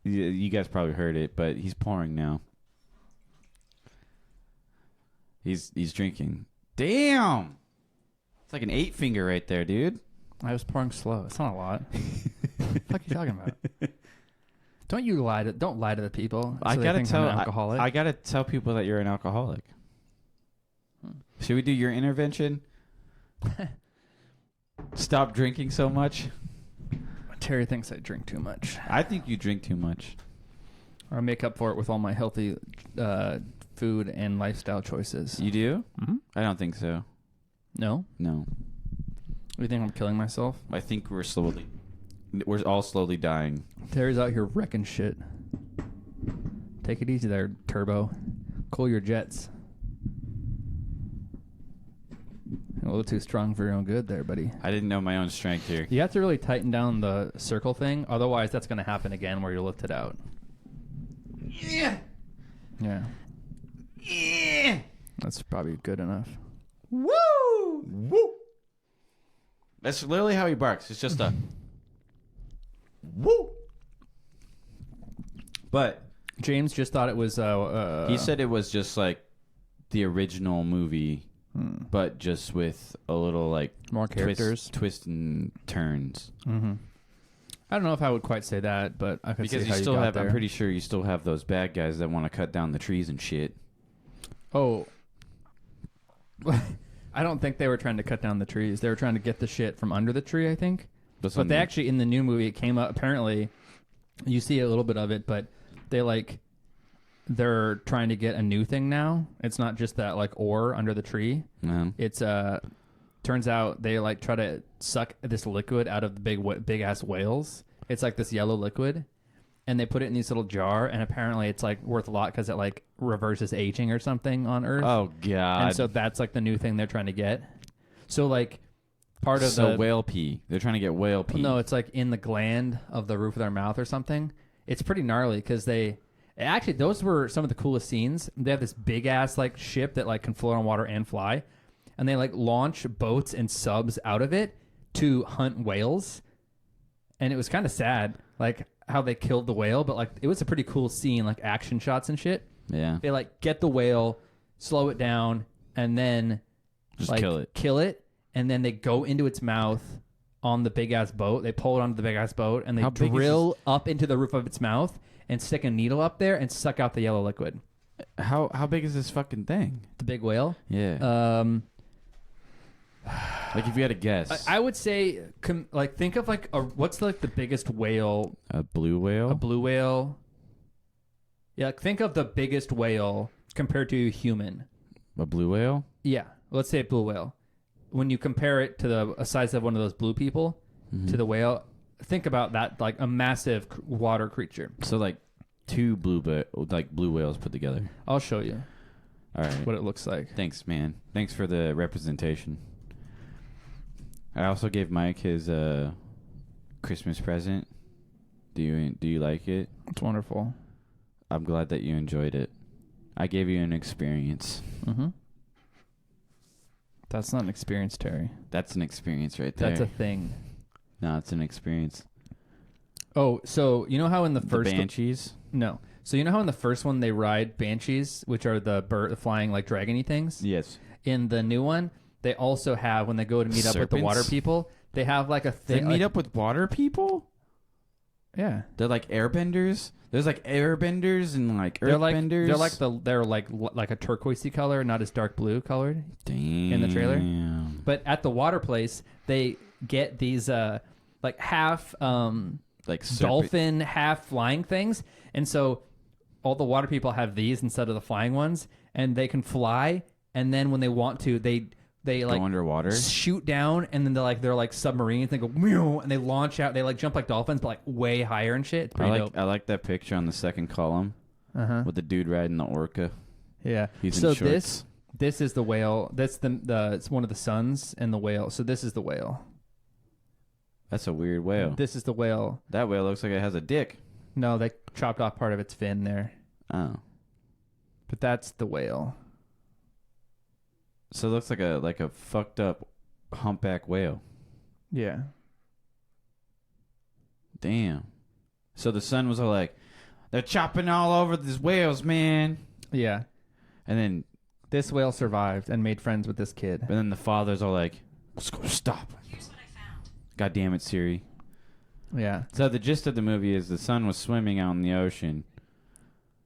You guys probably heard it, but he's pouring now. He's drinking. Damn, it's like an 8-finger right there, dude. I was pouring slow. It's not a lot. What the fuck are you talking about? Don't lie to the people. I so gotta they think tell. I'm an alcoholic. I gotta tell people that you're an alcoholic. Should we do your intervention? Stop drinking so much. Terry thinks I drink too much. I think you drink too much. Or I make up for it with all my healthy food and lifestyle choices. You do? Mm-hmm. I don't think so. No? No. You think I'm killing myself? I think we're all slowly dying. Terry's out here wrecking shit. Take it easy there, Turbo. Cool your jets. A little too strong for your own good there, buddy. I didn't know my own strength here. You have to really tighten down the circle thing. Otherwise, that's going to happen again where you lift it out. Yeah. Yeah. Yeah. That's probably good enough. Woo! Woo! That's literally how he barks. It's just a woo. But James just thought it was... he said it was just like the original movie, but just with a little like more characters, twists and turns. Mm-hmm. I don't know if I would quite say that, but I could Because see how you still got have. there. I'm pretty sure you still have those bad guys that want to cut down the trees and shit. Oh. I don't think they were trying to cut down the trees. They were trying to get the shit from under the tree, I think. But they actually, in the new movie, it came up, apparently, you see a little bit of it, but they're trying to get a new thing now. It's not just that, like, ore under the tree. No. It's, turns out they, like, try to suck this liquid out of the big-ass whales, It's like this yellow liquid, and they put it in this little jar, and apparently it's like worth a lot because it like reverses aging or something on Earth. Oh God! And so that's like the new thing they're trying to get. So like part of the whale pee. They're trying to get whale pee. No, it's like in the gland of the roof of their mouth or something. It's pretty gnarly because actually those were some of the coolest scenes. They have this big ass like ship that like can float on water and fly, and they like launch boats and subs out of it to hunt whales. And it was kind of sad, like how they killed the whale, but like it was a pretty cool scene, like action shots and shit. Yeah. They like get the whale, slow it down, and then just like, kill it, and then they go into its mouth on the big ass boat. They pull it onto the big ass boat, and they drill up into the roof of its mouth and stick a needle up there and suck out the yellow liquid. How big is this fucking thing? The big whale? Yeah. Like if you had to guess, I would say, like think of like what's like the biggest whale? A blue whale. A blue whale. Yeah, think of the biggest whale compared to a human. A blue whale. Yeah, let's say a blue whale. When you compare it to the size of one of those blue people to the whale, think about that, like a massive water creature. So like two blue whales put together. I'll show you. All right. What it looks like. Thanks, man. Thanks for the representation. I also gave Mike his Christmas present. Do you like it? It's wonderful. I'm glad that you enjoyed it. I gave you an experience. Mm-hmm. That's not an experience, Terry. That's an experience right there. That's a thing. No, it's an experience. Oh, so you know how in the first... The banshees? No. So you know how in the first one they ride banshees, which are the flying like dragony things? Yes. In the new one, they also have, when they go to meet up with the water people, they have like a thing... They meet up with water people? Yeah. They're like airbenders? There's like airbenders and like earthbenders? They're like a turquoisey color, not as dark blue colored. Damn. In the trailer. But at the water place, they get these like half like dolphin, half flying things. And so all the water people have these instead of the flying ones, and they can fly, and then when they want to, they like go underwater, shoot down, and then they're like submarines. They go meow, and they launch out. They like jump like dolphins, but like way higher and shit. It's pretty dope. I like that picture on the second column with the dude riding the orca. Yeah. He's in shorts. This is the whale. That's it's one of the sons and the whale. So this is the whale. That's a weird whale. This is the whale. That whale looks like it has a dick. No, they chopped off part of its fin there. Oh. But that's the whale. So it looks like a fucked up humpback whale. Yeah. Damn. So the son was all like, they're chopping all over these whales, man. Yeah. And then this whale survived and made friends with this kid. And then the father's all like, stop. Here's what I found. God damn it, Siri. Yeah. So the gist of the movie is the son was swimming out in the ocean,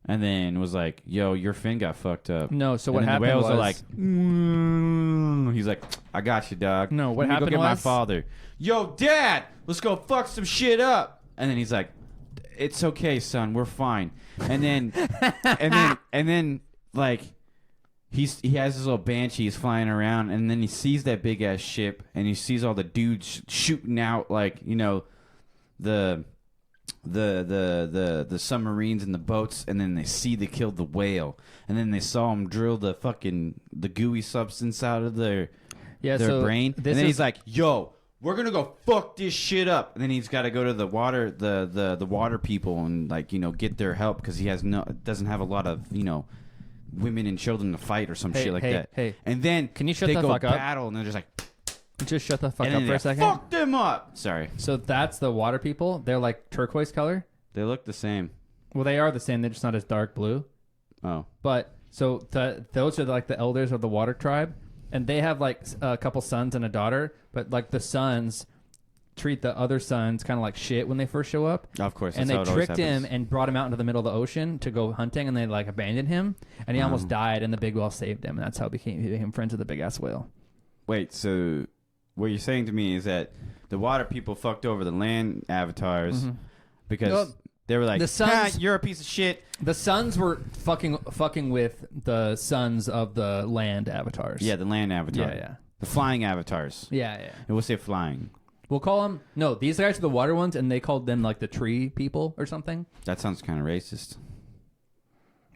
and then was like, "Yo, your fin got fucked up." No, so and what happened the whales was... are like, he's like, "I got you, dog." No, what Let me happened go get was... my father. Yo, Dad, let's go fuck some shit up. And then he's like, "It's okay, son, we're fine." And then, and then, like, he has his little banshees flying around, and then he sees that big ass ship, and he sees all the dudes shooting out, like, you know, the submarines and the boats, and then they see they killed the whale, and then they saw him drill the gooey substance out of their brain, and then he's like, "Yo, we're gonna go fuck this shit up." And then he's got to go to the water people and, like, you know, get their help because he doesn't have a lot of, you know, women and children to fight or some shit like that. Hey, and then can you shut they the go fuck up? battle, and they're just like, just shut the fuck and up then for a second. Fuck them up. Sorry. So that's the water people. They're like turquoise color. They look the same. Well, they are the same. They're just not as dark blue. Oh. But so those are like the elders of the water tribe, and they have like a couple sons and a daughter. But like the sons treat the other sons kind of like shit when they first show up. Of course. And That's they how it always tricked him happens. and brought him out into the middle of the ocean to go hunting, and they like abandoned him, and he almost died, and the big whale saved him, and that's how he became friends with the big ass whale. Wait, so what you're saying to me is that the water people fucked over the land avatars because they were like, the sons, you're a piece of shit. The sons were fucking with the sons of the land avatars. Yeah, the land avatar. Yeah. The flying avatars. Yeah. And we'll say flying. We'll call them. No, these guys are the water ones, and they called them like the tree people or something. That sounds kind of racist.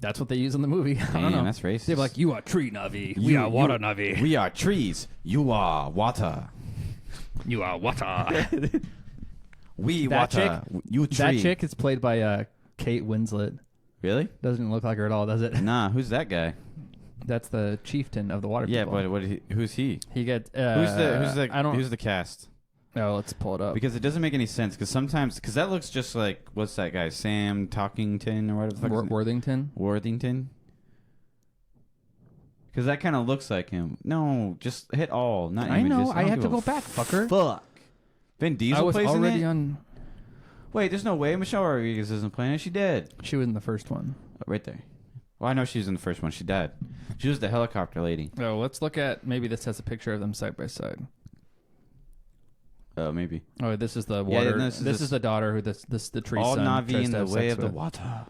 That's what they use in the movie. I don't know. That's racist. They're like, you are tree Navi. We are water Navi. We are trees. You are water. You are water. We That water. You tree. That chick is played by Kate Winslet. Really? Doesn't look like her at all, does it? Nah. Who's that guy? That's the chieftain of the water Yeah, people. but who's he? He gets. Who's the cast? Oh, let's pull it up. Because it doesn't make any sense. Because that looks just like what's that guy? Sam Talkington or whatever the fuck. His name? Worthington. Worthington. Because that kind of looks like him. No, just hit all. Not I know. images. I don't have to give a go back, fucker. Fuck. Vin Diesel I was plays already in it. on. Wait, there's no way Michelle Rodriguez isn't playing it. She dead. She was in the first one. Oh, right there. Well, I know she was in the first one. She died. She was the helicopter lady. Oh, let's look at. Maybe this has a picture of them side by side. Oh, maybe. Oh, this is the water. Yeah, this is the daughter who the tree all son Navi tries in to the have way sex of the with. water.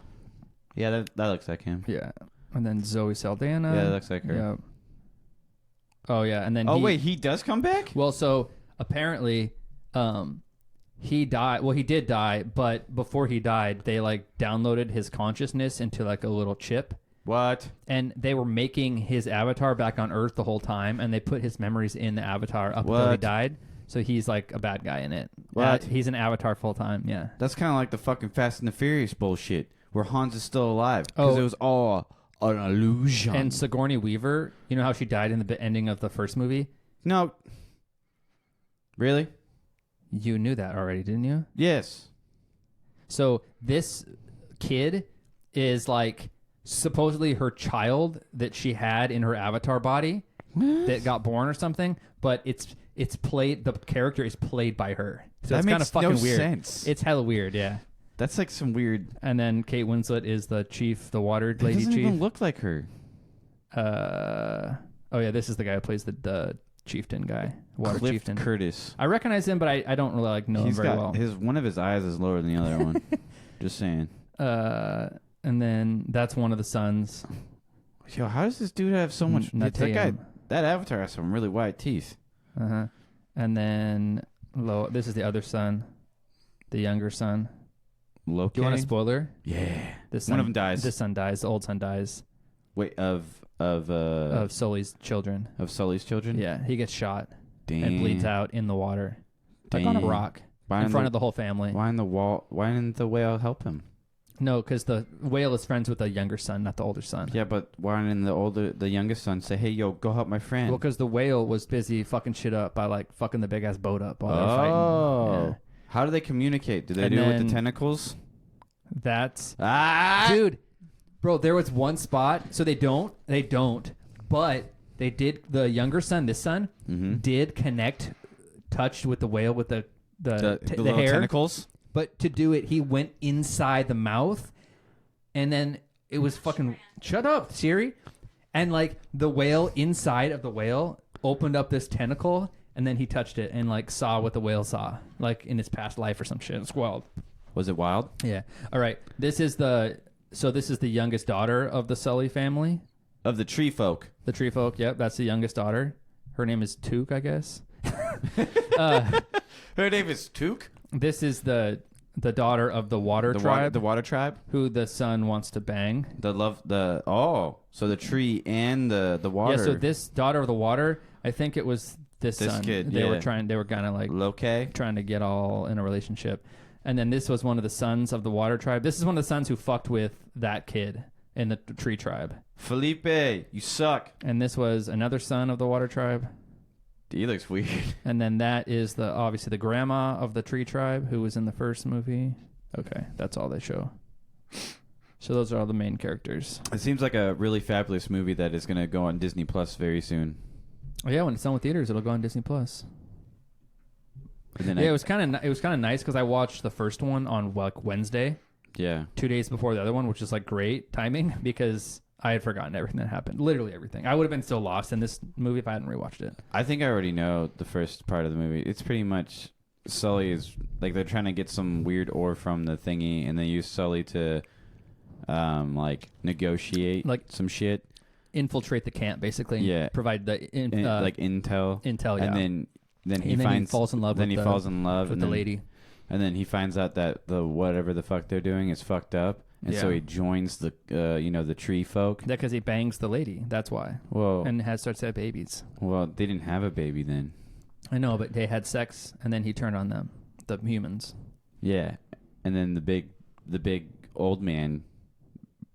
Yeah, that looks like him. Yeah, and then Zoe Saldana. Yeah, that looks like her. Yeah. Oh yeah, and then. Wait, he does come back? Well, so apparently, he died. Well, he did die, but before he died, they like downloaded his consciousness into like a little chip. What? And they were making his avatar back on Earth the whole time, and they put his memories in the avatar up until he died. So he's like a bad guy in it. What? He's an avatar full time. Yeah. That's kind of like the fucking Fast and the Furious bullshit, where Hans is still alive because it was all an illusion. And Sigourney Weaver, you know how she died in the ending of the first movie? No. Really? You knew that already, didn't you? Yes. So this kid is like supposedly her child that she had in her avatar body that got born or something, but it's played. The character is played by her, so that it's kind of makes fucking no weird. sense. It's hella weird, yeah. That's like some weird. And then Kate Winslet is the chief, the water It lady doesn't chief. even look like her. Oh yeah, this is the guy who plays the chieftain guy, water Cliff chieftain. Curtis. I recognize him, but I don't really like know him very well. One of his eyes is lower than the other one. Just saying. And then that's one of the sons. Yo, how does this dude have so much? That avatar has some really white teeth. And then this is the other son, the younger son. Loki. Do you want a spoiler? Yeah. This One of them dies. This son dies. The old son dies. Wait, of Sully's children. Of Sully's children? Yeah, he gets shot Damn. and bleeds out in the water, like on a rock, in front of the whole family. Why didn't the whale help him? No, because the whale is friends with the younger son, not the older son. Yeah, but why didn't the youngest son say, "Hey, yo, go help my friend"? Well, because the whale was busy fucking shit up by like fucking the big ass boat up while they were fighting. Yeah. How do they communicate? Do they do it with the tentacles? That's dude. Bro, there was one spot. So they don't, but they did. The younger son, this son, did touched with the whale with the little hair. tentacles. But to do it, he went inside the mouth, and then it was fucking shut up, Siri. And like the whale inside of the whale opened up this tentacle, and then he touched it and like saw what the whale saw, like in its past life or some shit. It's wild. Was it wild? Yeah. All right. This is the youngest daughter of the Sully family. Of the tree folk. The tree folk. Yep. That's the youngest daughter. Her name is Took, I guess. Her name is Took. This is the daughter of the water tribe. The water tribe? Who the son wants to bang. So the tree and the water. Yeah, so this daughter of the water, I think it was this son. Kid, they were kind of like Loki, trying to get all in a relationship. And then this was one of the sons of the water tribe. This is one of the sons who fucked with that kid in the tree tribe. Felipe, you suck. And this was another son of the water tribe. He looks weird. And then that is obviously the grandma of the tree tribe who was in the first movie. Okay, that's all they show. So those are all the main characters. It seems like a really fabulous movie that is going to go on Disney Plus very soon. Oh yeah, when it's done with theaters, it'll go on Disney Plus. Yeah, it was kind of nice because I watched the first one on like Wednesday. Yeah, 2 days before the other one, which is like great timing because I had forgotten everything that happened. Literally everything. I would have been so lost in this movie if I hadn't rewatched it. I think I already know the first part of the movie. It's pretty much Sully is like they're trying to get some weird ore from the thingy, and they use Sully to like negotiate like some shit. Infiltrate the camp, basically. Yeah. Provide the like intel. Intel, yeah. And then he falls in love. Then he falls in love with the lady. And then he finds out that the whatever the fuck they're doing is fucked up, and so he joins the the tree folk. Yeah, because he bangs the lady. That's why. Well, and starts to have babies. Well, they didn't have a baby then. I know, but they had sex, and then he turned on them, the humans. Yeah, and then the big old man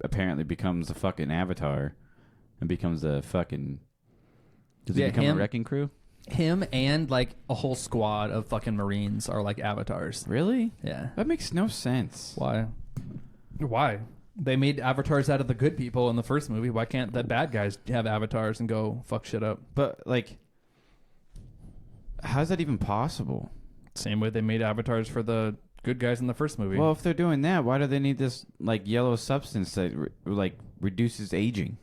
apparently becomes a fucking avatar, and becomes a fucking. Does he become a wrecking crew? Him and like a whole squad of fucking Marines are like avatars. Really? Yeah. That makes no sense. Why? They made avatars out of the good people in the first movie. Why can't the bad guys have avatars and go fuck shit up? But like, how's that even possible? Same way they made avatars for the good guys in the first movie. Well, if they're doing that, why do they need this like yellow substance that reduces aging?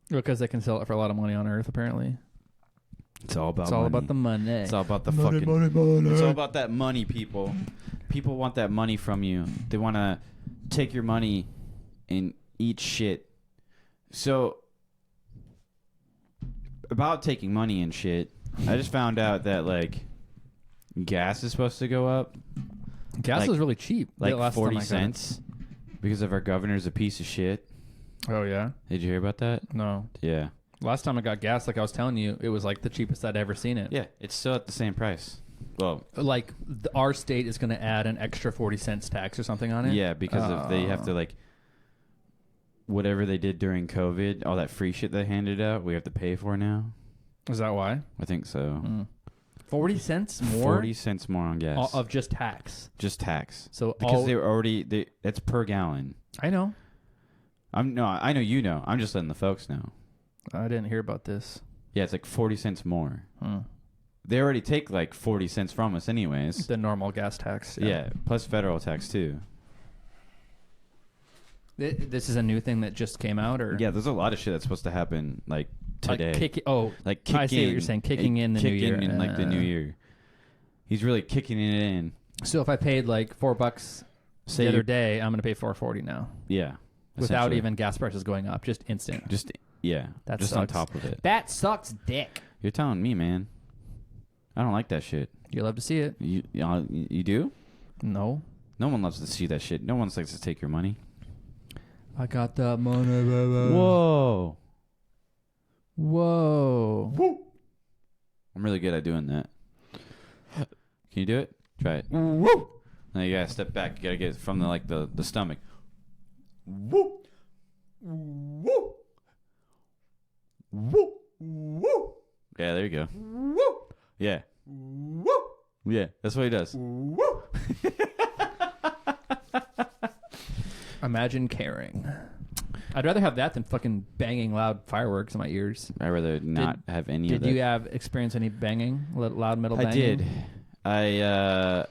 Because they can sell it for a lot of money on Earth, apparently. It's all about the money. It's all about the money. It's all about that money, people. People want that money from you. They want to take your money and eat shit. So, about taking money and shit, I just found out that like gas is supposed to go up. Gas is really cheap. Like 40 cents because of our governor's a piece of shit. Oh, yeah? Did you hear about that? No. Yeah. Last time I got gas, like I was telling you, it was like the cheapest I'd ever seen it. Yeah, it's still at the same price. Well, like our state is going to add an extra 40 cents tax or something on it. Yeah, because if they have to like whatever they did during COVID, all that free shit they handed out, we have to pay for now. Is that why? I think so. 40 cents more? 40 cents more on gas. Of just tax. Just tax. So because that's per gallon. I know. I know you know. I'm just letting the folks know. I didn't hear about this. Yeah, it's like 40 cents more. They already take like 40 cents from us anyways. The normal gas tax. Yeah, plus federal tax too. This is a new thing that just came out, or yeah, there's a lot of shit that's supposed to happen like today. I see what you're saying. Kicking in the new year, in like the new year. He's really kicking it in. So if I paid like $4 the other day, I'm gonna pay $4.40 now. Yeah, without even gas prices going up, just instant. That just sucks. On top of it. That sucks, dick. You're telling me, man. I don't like that shit. You love to see it. You do? No. No one loves to see that shit. No one likes to take your money. I got that money, baby. Whoa. Woo. I'm really good at doing that. Can you do it? Try it. Woo. Now you gotta step back. You gotta get it from the stomach. Woo. Woo. Woo. Woo. Yeah, there you go. Woo. Yeah. Woo. Yeah, that's what he does. Woo. Imagine caring. I'd rather have that than fucking banging loud fireworks in my ears. I'd rather not have any of that. Did you experience any banging, loud metal banging? I did.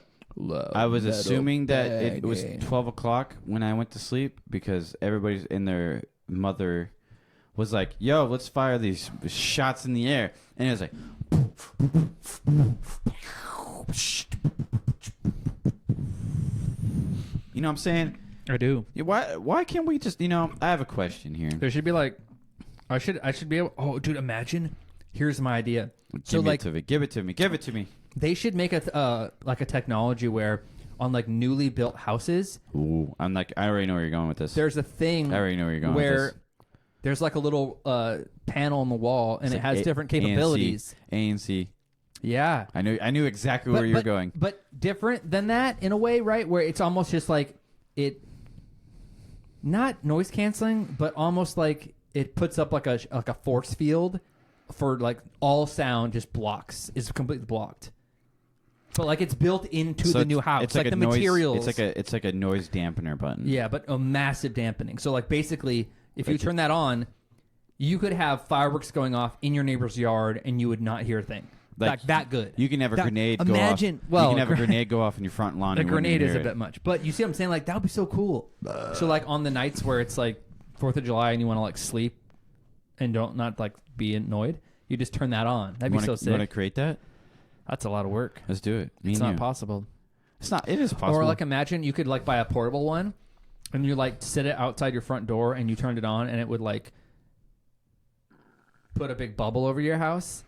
I was assuming that it was 12 o'clock when I went to sleep because everybody's in their mother was like, yo, let's fire these shots in the air. And it was like... You know what I'm saying? I do. Why can't we just, I have a question here. There should be like... I should be able... Oh, dude, imagine... Here's my idea. Give it to me. They should make a technology where on like newly built houses... Ooh, I already know where you're going with this. There's a thing... I already know where you're going with this. There's like a little panel on the wall, and it has different capabilities. ANC. Yeah. I knew exactly where you're going. But different than that in a way, right? Where it's almost just like it, not noise canceling, but almost like it puts up like a force field for like all sound just is completely blocked. But like it's built into the new house. It's like the materials. It's like a noise dampener button. Yeah, but a massive dampening. So like basically, if you turn that on, you could have fireworks going off in your neighbor's yard and you would not hear a thing. Like that good. You can have a grenade go off. You can have a grenade go off in your front lawn. A grenade is a bit much. But you see what I'm saying? Like that would be so cool. So like on the nights where it's like 4th of July and you want to like sleep and not like be annoyed, you just turn that on. That'd be so sick. You want to create that? That's a lot of work. Let's do it. It's not possible. It's not. It is possible. Or like imagine you could like buy a portable one and you like sit it outside your front door and you turned it on and it would like put a big bubble over your house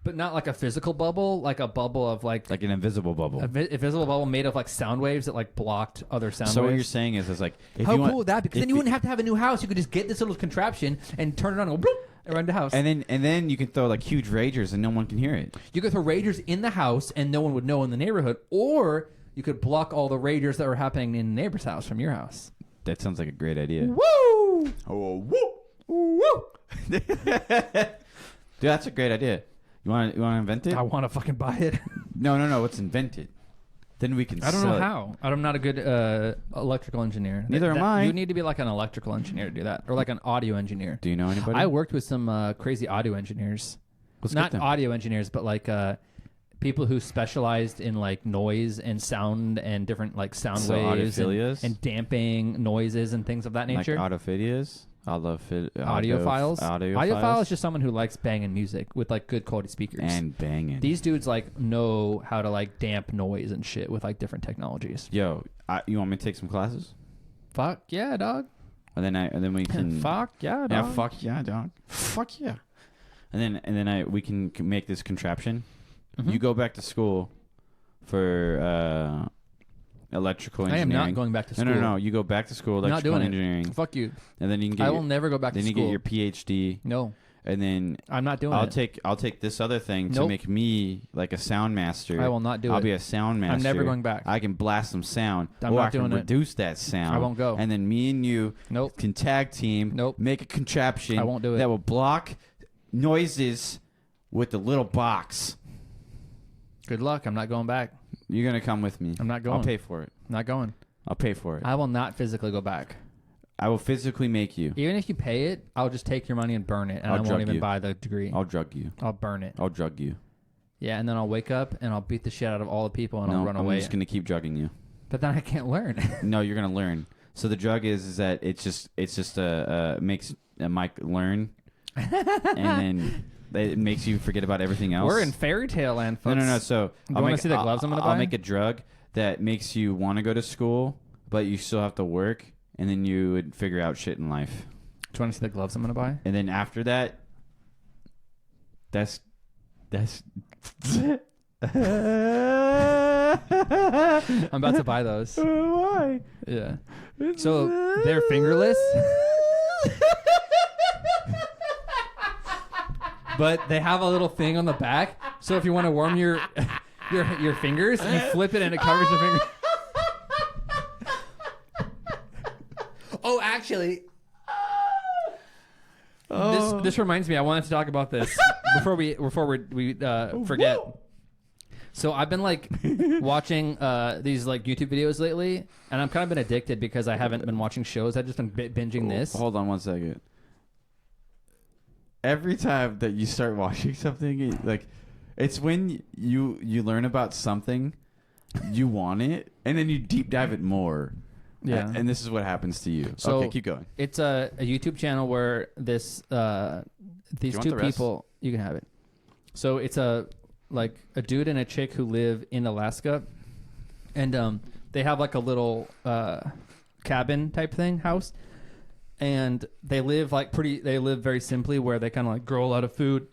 But not like a physical bubble, like a bubble of like an invisible bubble. Invisible bubble made of like sound waves that like blocked other sound waves. So what you're saying is like, if how you want, cool would that be? Because then you wouldn't have to have a new house. You could just get this little contraption and turn it on and go bloop, around the house. And then you can throw like huge ragers and no one can hear it. You could throw ragers in the house and no one would know in the neighborhood, or you could block all the ragers that were happening in the neighbor's house from your house. That sounds like a great idea. Woo! Oh, woo! Woo! Dude, that's a great idea. You want to invent it? I want to fucking buy it. No. Let's invent it. Then we can. I don't know sell it. how. I'm not a good electrical engineer. Neither am I. You need to be like an electrical engineer to do that, or like an audio engineer. Do you know anybody? I worked with some crazy audio engineers. Let's Not get them. audio engineers, but like people who specialized in like noise and sound and different like sound waves and damping noises and things of that nature. Like autophilias? Audiophiles. Audiophile is just someone who likes banging music with like good quality speakers. And banging. These dudes like know how to like damp noise and shit with like different technologies. Yo, you want me to take some classes? Fuck yeah, dog. And then we can. Fuck yeah, dog. Yeah, fuck yeah, dog. Fuck yeah. And then we can make this contraption. Mm-hmm. You go back to school for electrical engineering. I am not going back to school. No. You go back to school, electrical engineering. Fuck you. And then you can get. I will never go back to school. Then you get your PhD. No. And then I'm not doing it. I'll take this other thing to make me like a sound master. I will not do it. I'll be a sound master. I'm never going back. I can blast some sound. I'm not I can doing it. reduce that sound. I won't go. And then me and you can tag team. Make a contraption. I won't do it. That will block noises with the little box. Good luck. I'm not going back. You're gonna come with me. I'm not going. I'll pay for it. I'm not going. I'll pay for it. I will not physically go back. I will physically make you. Even if you pay it, I'll just take your money and burn it, and I won't even buy the degree. I'll drug you. I'll burn it. I'll drug you. Yeah, and then I'll wake up and I'll beat the shit out of all the people and I'll run away. I'm just gonna keep drugging you. But then I can't learn. No, you're gonna learn. So the drug is that it's just makes Mike learn, and then it makes you forget about everything else. We're in fairy tale land, folks. No. So you want to see the gloves I'm gonna buy? I'll make a drug that makes you want to go to school, but you still have to work, and then you would figure out shit in life. Do you want to see the gloves I'm gonna buy? And then after that, that's. I'm about to buy those. Why? Yeah. So they're fingerless, but they have a little thing on the back. So if you want to warm your fingers, you flip it and it covers your fingers. Oh, actually. This reminds me. I wanted to talk about this before we forget. So I've been like watching these like YouTube videos lately, and I'm kind of been addicted because I haven't been watching shows. I've just been binging this. Hold on 1 second. Every time that you start watching something, like it's when you learn about something, you want it, and then you deep dive it more. Yeah, and this is what happens to you. So okay, keep going. It's a YouTube channel where these two people. You can have it. So it's a dude and a chick who live in Alaska, and they have like a little cabin type thing house, and they live very simply, where they kind of like grow a lot of food.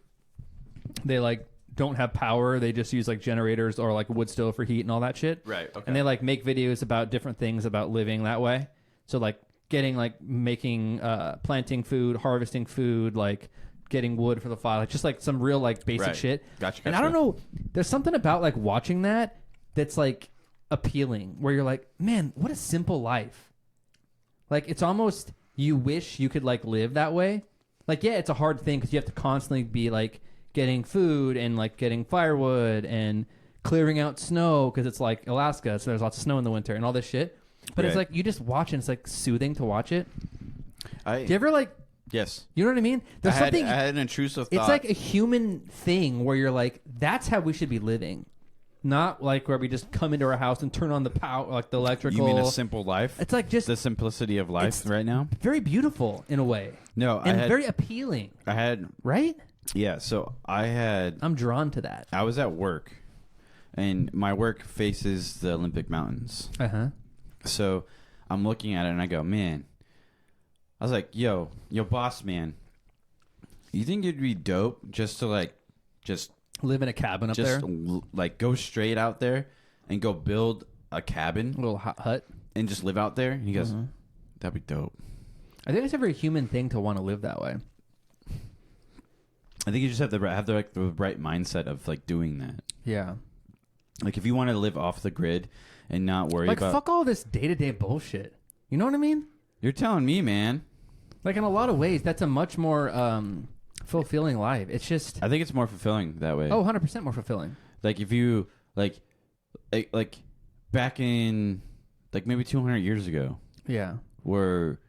They like don't have power. They just use like generators or like wood stove for heat and all that shit. Right. Okay. And they like make videos about different things about living that way. So like making planting food, harvesting food, like getting wood for the fire, like just like some real like basic shit. Gotcha. And I don't know, there's something about like watching that's like appealing, where you're like, man, what a simple life. Like it's almost, you wish you could like live that way. Like, yeah, it's a hard thing because you have to constantly be like getting food and like getting firewood and clearing out snow because it's like Alaska, so there's lots of snow in the winter and all this shit. But it's like you just watch and it's like soothing to watch it. Do you ever like? Yes. You know what I mean? There's something. I had an intrusive thought. It's like a human thing where you're like, that's how we should be living. Not like where we just come into our house and turn on the power, like the electrical. You mean a simple life? It's like just the simplicity of life right now. Very beautiful in a way. No, very appealing. Right? Yeah. So I'm drawn to that. I was at work, and my work faces the Olympic Mountains. So I'm looking at it and I go, man. I was like, yo, boss man. You think it'd be dope just to like, just Live in a cabin up there. Like go straight out there and go build a cabin, A little hut, and just live out there. And he goes, that'd be dope. I think it's a very human thing to want to live that way. I think you just have the right mindset of like doing that. Yeah. Like if you want to live off the grid and not worry Like about fuck all this day-to-day bullshit. You know what I mean? You're telling me, man. Like in a lot of ways, that's a much more fulfilling life. It's just I think it's more fulfilling that way. 100% more fulfilling. Like if you like back in like maybe 200 years ago, Yeah. where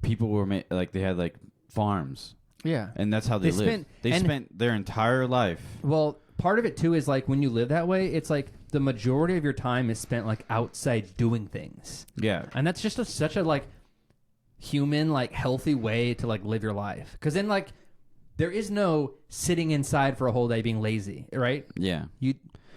people were like they had like farms. Yeah. And that's how they lived. They spent their entire life. Well, part of it too is like when you live that way, it's like the majority of your time is spent like outside doing things. Yeah. And that's just such a like human, like healthy way to like live your life. Because then like there is no sitting inside for a whole day being lazy, right? Yeah.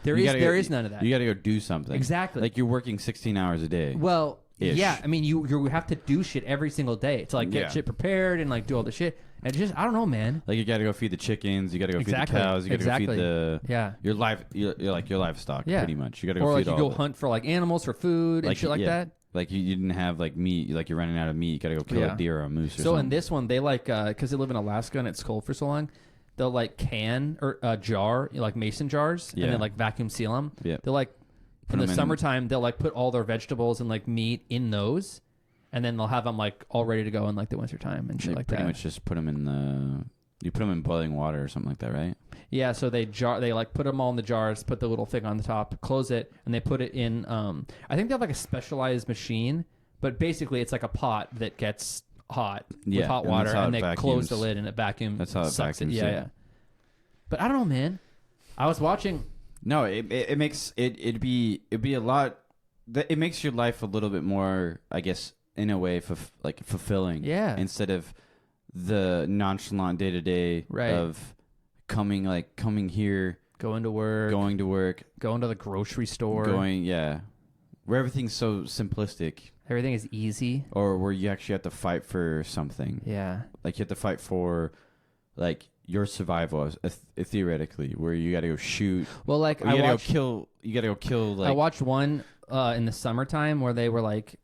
There is none of that. You got to go do something. Exactly. Like you're working 16 hours a day. Well, Ish. yeah. I mean, you have to do shit every single day to like get shit prepared and like do all the shit. And just I don't know, man. Like you got to go feed the chickens. You got to go feed the cows. You got to go feed the your livestock. Yeah. Pretty much. You got to go or feed like you go hunt for like animals for food and shit like that. Like you didn't have like meat. Like you're running out of meat. You got to go kill a deer or a moose. Or so something. in this one, they like because they live in Alaska and it's cold for so long, they'll like can or jar like mason jars and then like vacuum seal them. Yeah. They'll like in the summertime they'll like put all their vegetables and like meat in those. And then they'll have them like all ready to go in like the wintertime and shit like that. Pretty much just put them in you put them in boiling water or something like that, right? Yeah, so they like put them all in the jars, put the little thing on the top, close it, and they put it in. I think they have like a specialized machine, but basically it's like a pot that gets hot with hot water, and they close the lid and it vacuums. That's how it sucks vacuums. Yeah. But I don't know, man. I was watching. No, it makes it'd be a lot. It makes your life a little bit more, I guess, in a way, fulfilling. Yeah. Instead of the nonchalant day to day of coming here, going to work, going to the grocery store, where everything's so simplistic. Everything is easy, or where you actually have to fight for something. Yeah. Like you have to fight for, like your survival, theoretically, where you got to go shoot. Well, like you got to go kill. Like I watched one in the summertime where they were like.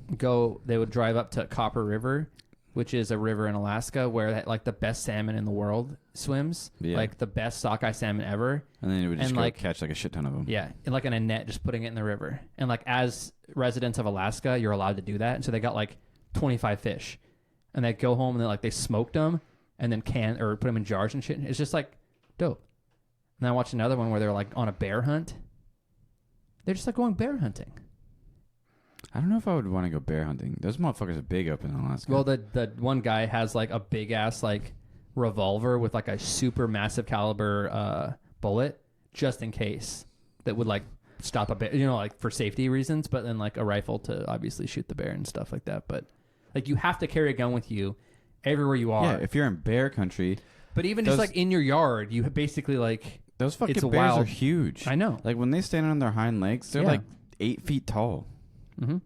They would drive up to Copper River, which is a river in Alaska where like the best salmon in the world swims, like the best sockeye salmon ever. And then it would just go catch like a shit ton of them. Yeah, and like in a net, just putting it in the river. And like as residents of Alaska, you're allowed to do that. And so they got like 25 fish, and they go home and they smoked them and then put them in jars and shit. It's just like dope. And I watched another one where they're like on a bear hunt. They're just like going bear hunting. I don't know if I would want to go bear hunting. Those motherfuckers are big up in Alaska. Well, the one guy has like a big ass like revolver with like a super massive caliber bullet just in case that would like stop a bear, like for safety reasons, but then like a rifle to obviously shoot the bear and stuff like that. But like you have to carry a gun with you everywhere you are. Yeah, if you're in bear country. But even just like in your yard, you basically like those fucking bears are huge. I know. Like when they stand on their hind legs, they're like 8 feet tall. Mm-hmm.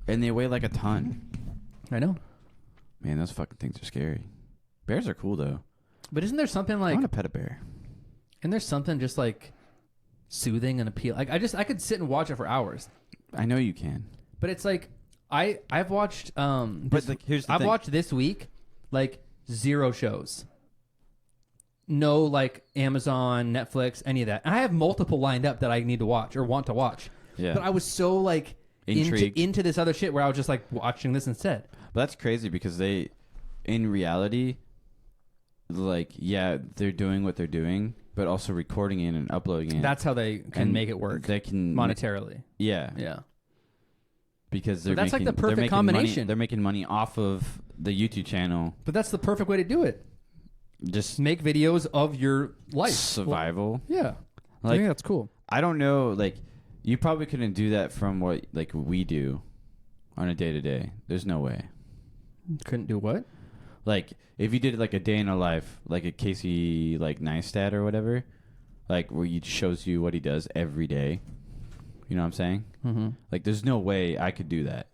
And they weigh like a ton. I know. Man, those fucking things are scary. Bears are cool though. But isn't there something like I want to pet a bear? And there's something just like soothing and appeal. Like I could sit and watch it for hours. I know you can. But it's like I've watched but like here's the I've thing. watched this week like 0 shows. No like Amazon, Netflix, any of that. And I have multiple lined up that I need to watch or want to watch. Yeah. But I was so like intrigued into this other shit where I was just like watching this instead. But that's crazy because they, in reality, like, yeah, they're doing what they're doing, but also recording it and uploading it. That's how they can make it work. They can monetarily. Yeah. Yeah. Because they're that's making, like the perfect combination. They're making money off of the YouTube channel. But that's the perfect way to do it. Just make videos of your life. Survival. Well, yeah. Like, I think that's cool. I don't know, like, you probably couldn't do that from what like we do on a day-to-day. There's no way. Couldn't do what? Like, if you did like a day in a life, like a Casey like Neistat or whatever, like where he shows you what he does every day. You know what I'm saying? Mm-hmm. Like, there's no way I could do that.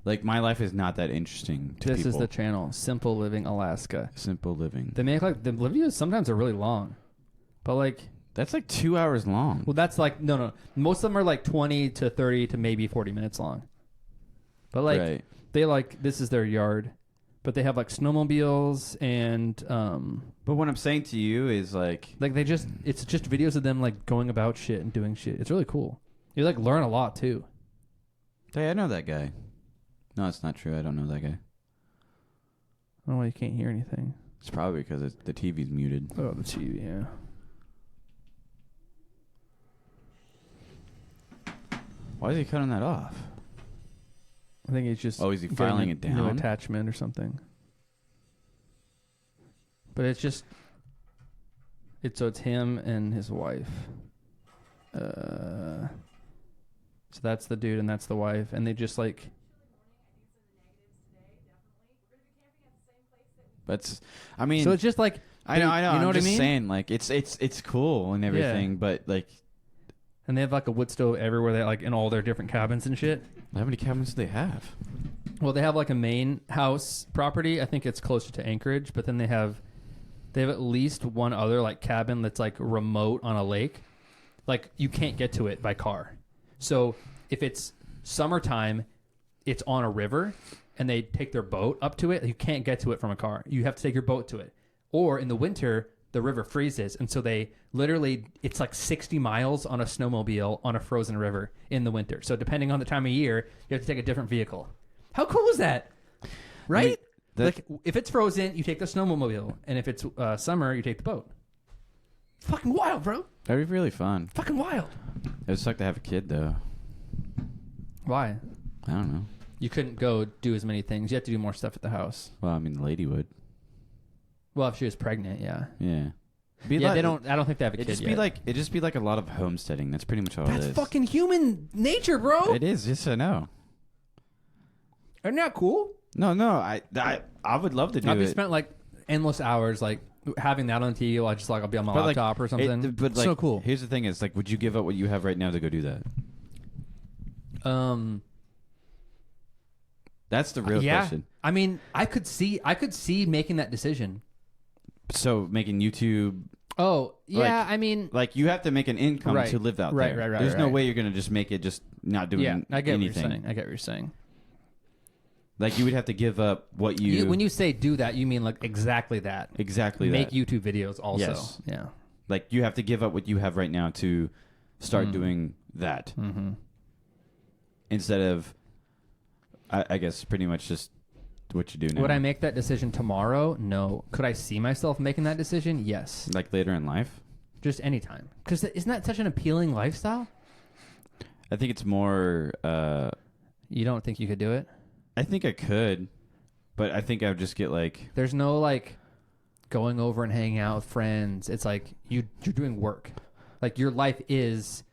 Like, my life is not that interesting to people. This is the channel, Simple Living Alaska. Simple Living. They make like the videos sometimes are really long. But like, That's like 2 hours long. well, that's like no. Most of them are like 20 to 30 to maybe 40 minutes long. But like, Right. they like this is their yard, but they have like snowmobiles and But what I'm saying to you is like it's just videos of them like going about shit and doing shit. It's really cool. You like learn a lot too. hey, I know that guy. No, it's not true. I don't know that guy. Oh, well, you can't hear anything. It's probably because the TV's muted. Oh, the TV, yeah. Why is he cutting that off? I think he's just. Oh, is he getting filing a it new down? attachment or something. But it's just. So it's him and his wife. So that's the dude and that's the wife, and they just like. That's. I mean. So it's just like. I know. You know I'm what just I mean? saying, like it's cool and everything, but like. And they have like a wood stove everywhere. They like in all their different cabins and shit. How many cabins do they have? Well, they have like a main house property. I think it's closer to Anchorage, but then they have at least one other like cabin that's like remote on a lake. Like you can't get to it by car. So if it's summertime, it's on a river and they take their boat up to it. You can't get to it from a car. You have to take your boat to it. Or in the winter, the river freezes. And so they literally, it's like 60 miles on a snowmobile on a frozen river in the winter. So depending on the time of year, you have to take a different vehicle. How cool is that? Right? I mean, like if it's frozen, you take the snowmobile. And if it's summer, you take the boat. Fucking wild, bro. That'd be really fun. Fucking wild. It would suck to have a kid though. Why? I don't know. You couldn't go do as many things. You have to do more stuff at the house. Well, I mean, the lady would. Well, if she was pregnant, yeah. Yeah. They don't. I don't think they have a kid It'd just be like a lot of homesteading. That's pretty much all it is. That's fucking human nature, bro. It is. Yes, I know. Isn't that cool? No. I would love to do I've it. spent like endless hours like having that on TV. I'll just like I'll be on my laptop or something. But like, so cool. Here's the thing: is like, would you give up what you have right now to go do that? That's the real question. I mean, I could see making that decision. So making YouTube. Oh yeah, like, I mean, like you have to make an income to live out there. Right. There's no way you're gonna just make it just not doing anything. I get what you're saying. I get what you're saying. Like you would have to give up what you. When you say do that, you mean like exactly that. Exactly. Make that. YouTube videos also. Yes. Yeah. Like you have to give up what you have right now to start doing that. Mm-hmm. Instead of, I guess, pretty much just what you do now. Would I make that decision tomorrow? No. Could I see myself making that decision? Yes. Like later in life? Just anytime. Because isn't that such an appealing lifestyle? I think it's more. You don't think you could do it? I think I could, but I think I would just get like. There's no like going over and hanging out with friends. It's like you're doing work. Like your life is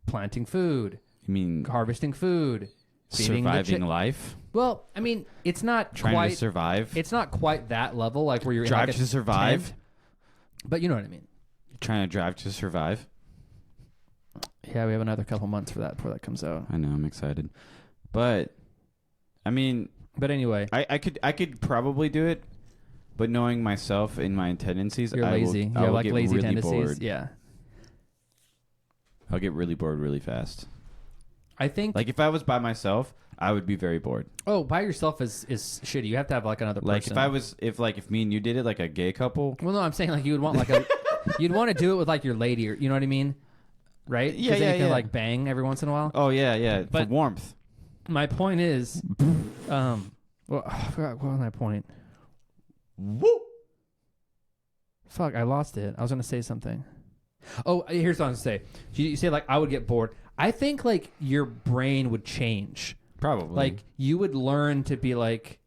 planting food. You mean harvesting food, feeding surviving life? Well, I mean, it's not trying to survive. It's not quite that level, like where you're drive in like to survive. Tent, but you know what I mean. Trying to drive to survive. Yeah, we have another couple months for that before that comes out. I know, I'm excited, but I mean, but anyway, I could probably do it, but knowing myself and my tendencies, you're lazy. You have like lazy really tendencies. Bored. Yeah, I'll get really bored really fast. I think like if I was by myself, I would be very bored. Oh, by yourself is shitty. You have to have like another person. Like if me and you did it like a gay couple. Well, no, I'm saying like you would want like a you'd want to do it with like your lady, or you know what I mean, right? Yeah, then you can yeah. like bang every once in a while. Oh yeah, But for warmth. My point is, well, I forgot what was my point. Woo! Fuck, I lost it. I was gonna say something. Oh, here's what I was gonna say. You say like I would get bored. I think like your brain would change. Probably. Like you would learn to be like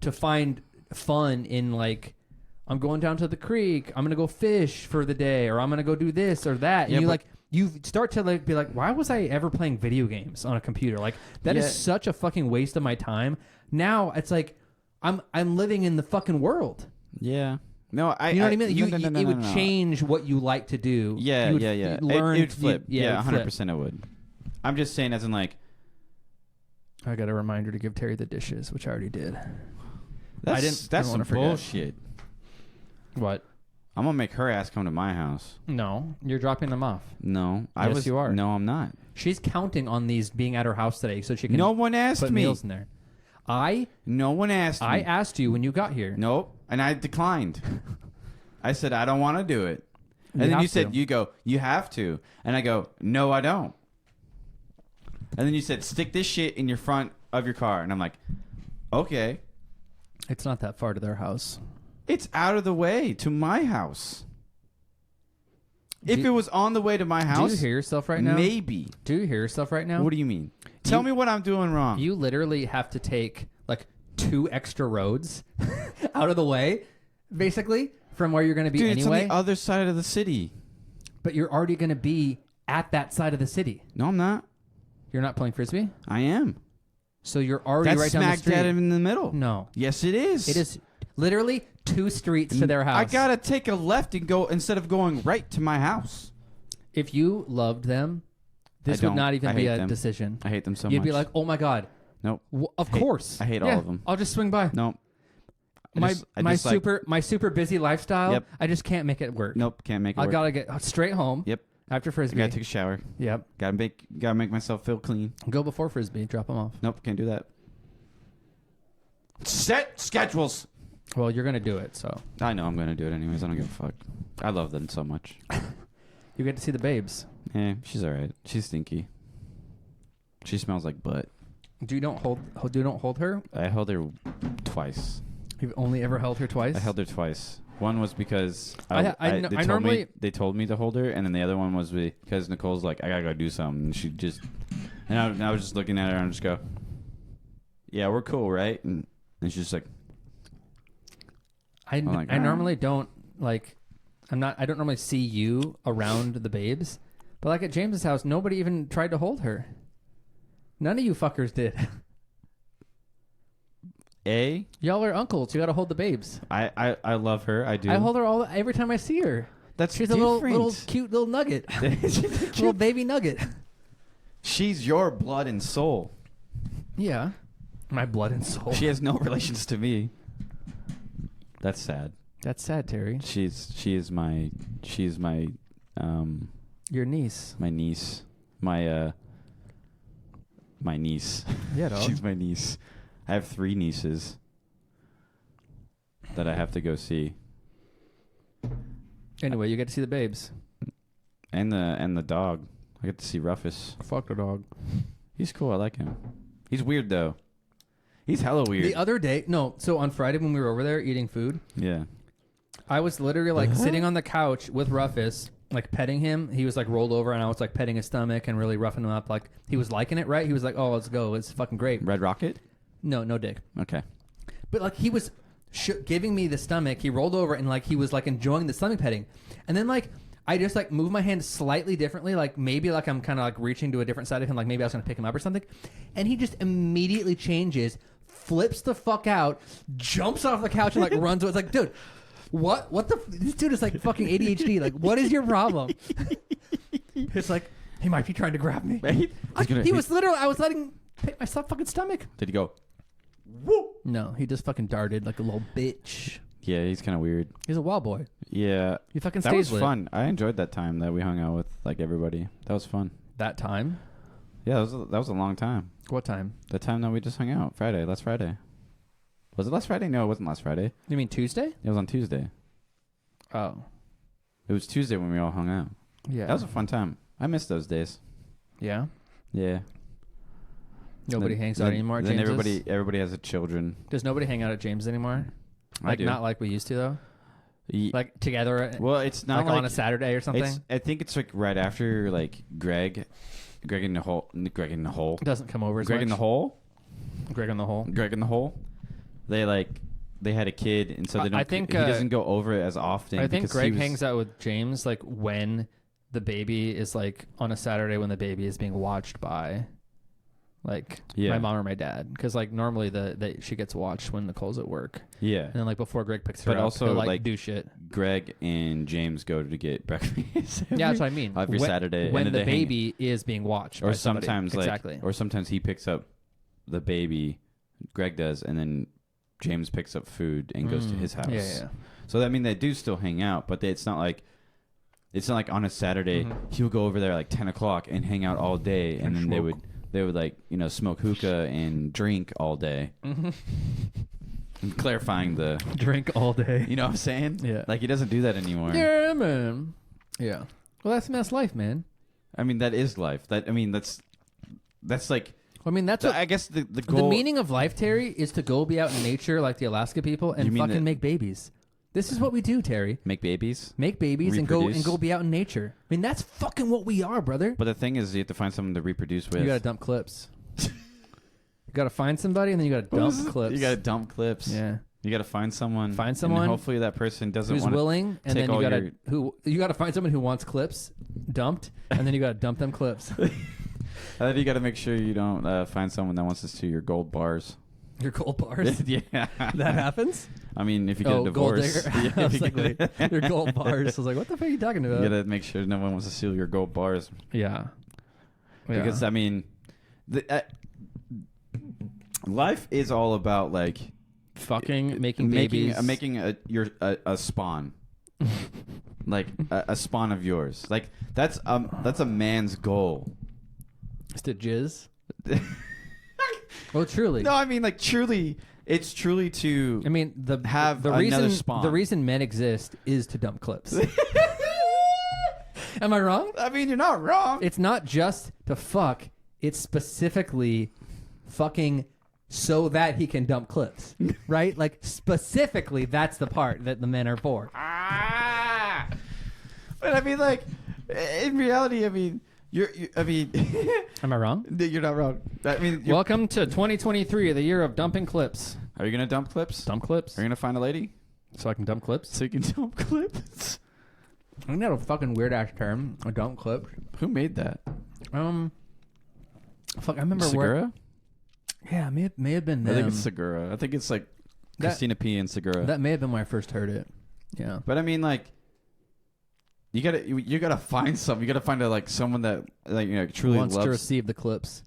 to find fun in like I'm going down to the creek. I'm gonna go fish for the day, or I'm gonna go do this or that. And you start to like be like, why was I ever playing video games on a computer? Like that is such a fucking waste of my time. Now it's like I'm living in the fucking world. Yeah. No, you know what I mean? It would change what you like to do. Yeah, You'd learn. It would flip. Yeah, 100% it would. I'm just saying, as in like, I got a reminder to give Terry the dishes, which I already did. That's some bullshit. What? I'm gonna make her ass come to my house. No, you're dropping them off. No, Yes, you are. No, I'm not. She's counting on these being at her house today so she can. No one asked put me. meals in there. No one asked me. I asked you when you got here. Nope, and I declined. I said I don't want to do it, and You then you have said to. you go, you have to, and I go, no, I don't. And then you said, stick this shit in your front of your car, and I'm like, okay. It's not that far to their house. It's out of the way to my house. If Do- it was on the way to my house, Do you hear yourself right now? maybe. Do you hear yourself right now? What do you mean? Tell me what I'm doing wrong. You literally have to take like 2 extra roads out of the way, basically, from where you're going to be Dude, anyway. it's on the other side of the city. But you're already going to be at that side of the city. No, I'm not. You're not playing frisbee, I am. so you're already That's right down the smack street. dab in the middle. No, Yes, it is. it is literally 2 streets to their house. I gotta take a left and go instead of going right to my house. If you loved them, this I would don't. not even I be hate a them. decision. I hate them so You'd much. be like, oh my god, nope. of course. I hate all Yeah, of them. I'll just swing by. Nope. My like- super busy lifestyle. Yep. I just can't make it work. Nope. Can't make it I work. gotta get straight home. Yep. After I frisbee. gotta take a shower. Yep. Gotta make myself feel clean. Go before frisbee. Drop them off. Nope. Can't do that. Set schedules. Well, you're gonna do it, so I know I'm gonna do it anyways. I don't give a fuck. I love them so much. you get to see the babes. Yeah, she's all right. She's stinky. She smells like butt. Do you don't hold her? I held her twice. You've only ever held her twice. I held her twice. One was because I normally- they told me to hold her, and then the other one was because Nicole's like, I gotta go do something. And she just, and I was just looking at her and I just go, yeah, we're cool, right? And she's just like, I like, normally don't like. I don't normally see you around the babes, but like at James's house, nobody even tried to hold her. None of you fuckers did. Y'all are uncles. You got to hold the babes. I love her. I do. I hold her every time I see her. That's She's different. a little cute little nugget, little baby nugget. She's your blood and soul. Yeah, my blood and soul. She has no relations to me. That's sad. That's sad, Terry. She's my Your niece. my niece. My niece. Yeah, dog. She's my niece. I have 3 nieces that I have to go see. Anyway, you get to see the babes. And the dog. I get to see Rufus. Fuck the dog. He's cool. I like him. He's weird though. He's hella weird. The other day, so on Friday when we were over there eating food, Yeah. I was literally like sitting on the couch with Rufus, like petting him. He was like rolled over and I was like petting his stomach and really roughing him up. Like he was liking it, right? He was like, oh, let's go. It's fucking great. Red Rocket? No dick. Okay. But like he was giving me the stomach. He rolled over and like he was like enjoying the stomach petting. And then like I just like moved my hand slightly differently. Like maybe like I'm kind of like reaching to a different side of him. Like maybe I was going to pick him up or something. And he just immediately changes, flips the fuck out, jumps off the couch and like runs away. It's like, dude, what the? This dude is like fucking ADHD. Like, what is your problem? It's like, he might be trying to grab me. Right? He was literally, I was letting him pick my fucking stomach. Did he go? Woo! No, he just fucking darted like a little bitch. Yeah, he's kind of weird. He's a wild boy. Yeah. He fucking That stays was lit. fun. I enjoyed that time that we hung out with like everybody. That was fun. That time? Yeah, that was a long time. What time? The time that we just hung out. Last Friday. Was it last Friday? No, it wasn't last Friday. You mean Tuesday? It was on Tuesday. Oh. It was Tuesday when we all hung out. Yeah. That was a fun time. I miss those days. Yeah? Yeah. Nobody hangs out anymore at Then James's? everybody has a children. Does nobody hang out at James anymore? I Like do. not like we used to though? Ye- Like together well, it's not like on a Saturday or something? I think it's like right after like Greg in the hole. It doesn't come over as Greg much. in the hole. Greg in the hole. Greg in the hole. They had a kid, and so they don't. I think, he doesn't go over it as often. I think because Greg hangs out with James like when the baby is like on a Saturday when the baby is being watched by like my mom or my dad, because like normally she gets watched when Nicole's at work. Yeah, And then like before Greg picks her but up, also he'll, like do shit. Greg and James go to get breakfast. Yeah, that's what I mean. Every Saturday when and the then they hang- baby is being watched, or by somebody. sometimes exactly. or sometimes he picks up the baby. Greg does, and then James picks up food and goes to his house. Yeah. So I mean, they do still hang out, but it's not like on a Saturday he'll go over there like 10 o'clock and hang out all day, and then they would like smoke hookah and drink all day. I'm clarifying the drink all day. You know what I'm saying? Yeah. Like he doesn't do that anymore. Yeah, man. Yeah. Well, that's life, man. I mean, that is life. That's like. I mean, that's what I guess the goal. The meaning of life, Terry, is to go be out in nature like the Alaska people and fucking make babies. This is what we do, Terry. Make babies? Make babies and go be out in nature. I mean, that's fucking what we are, brother. But the thing is, you have to find someone to reproduce with. You gotta dump clips. You gotta find somebody, and then you gotta dump clips. You gotta dump clips. Yeah. You gotta find someone. Find someone. And hopefully that person doesn't who's want willing, and then you gotta find someone who wants clips dumped, and then you gotta dump them clips. And then you gotta make sure you don't find someone that wants to steal your gold bars. Your gold bars? Yeah. That happens? I mean, if you get a divorce. Gold digger. I was like, wait, your gold bars. I was like, what the fuck are you talking about? You gotta make sure no one wants to steal your gold bars. Yeah. Because, I mean, life is all about, like... Fucking, making babies. Making a spawn. Like, a spawn of yours. Like, that's a man's goal. Is to jizz? Well, truly. No, I mean, like, truly... It's truly to. I mean, the another spawn. The reason men exist is to dump clips. Am I wrong? I mean, you're not wrong. It's not just to fuck. It's specifically fucking so that he can dump clips, right? Like specifically, that's the part that the men are for. But I mean, like, in reality, I mean. Am I wrong? You're not wrong. I mean, welcome to 2023, the year of dumping clips. Are you gonna dump clips? Dump clips. Are you gonna find a lady so I can dump clips? So you can dump clips. Isn't that a fucking weird ass term? A dump clip. Who made that? Fuck, I remember Segura? Yeah, may have been them. I think it's Segura. I think it's like Christina P. and Segura. That may have been when I first heard it. Yeah, but I mean, like. You gotta find some. You gotta find someone that truly wants loves to receive the clips,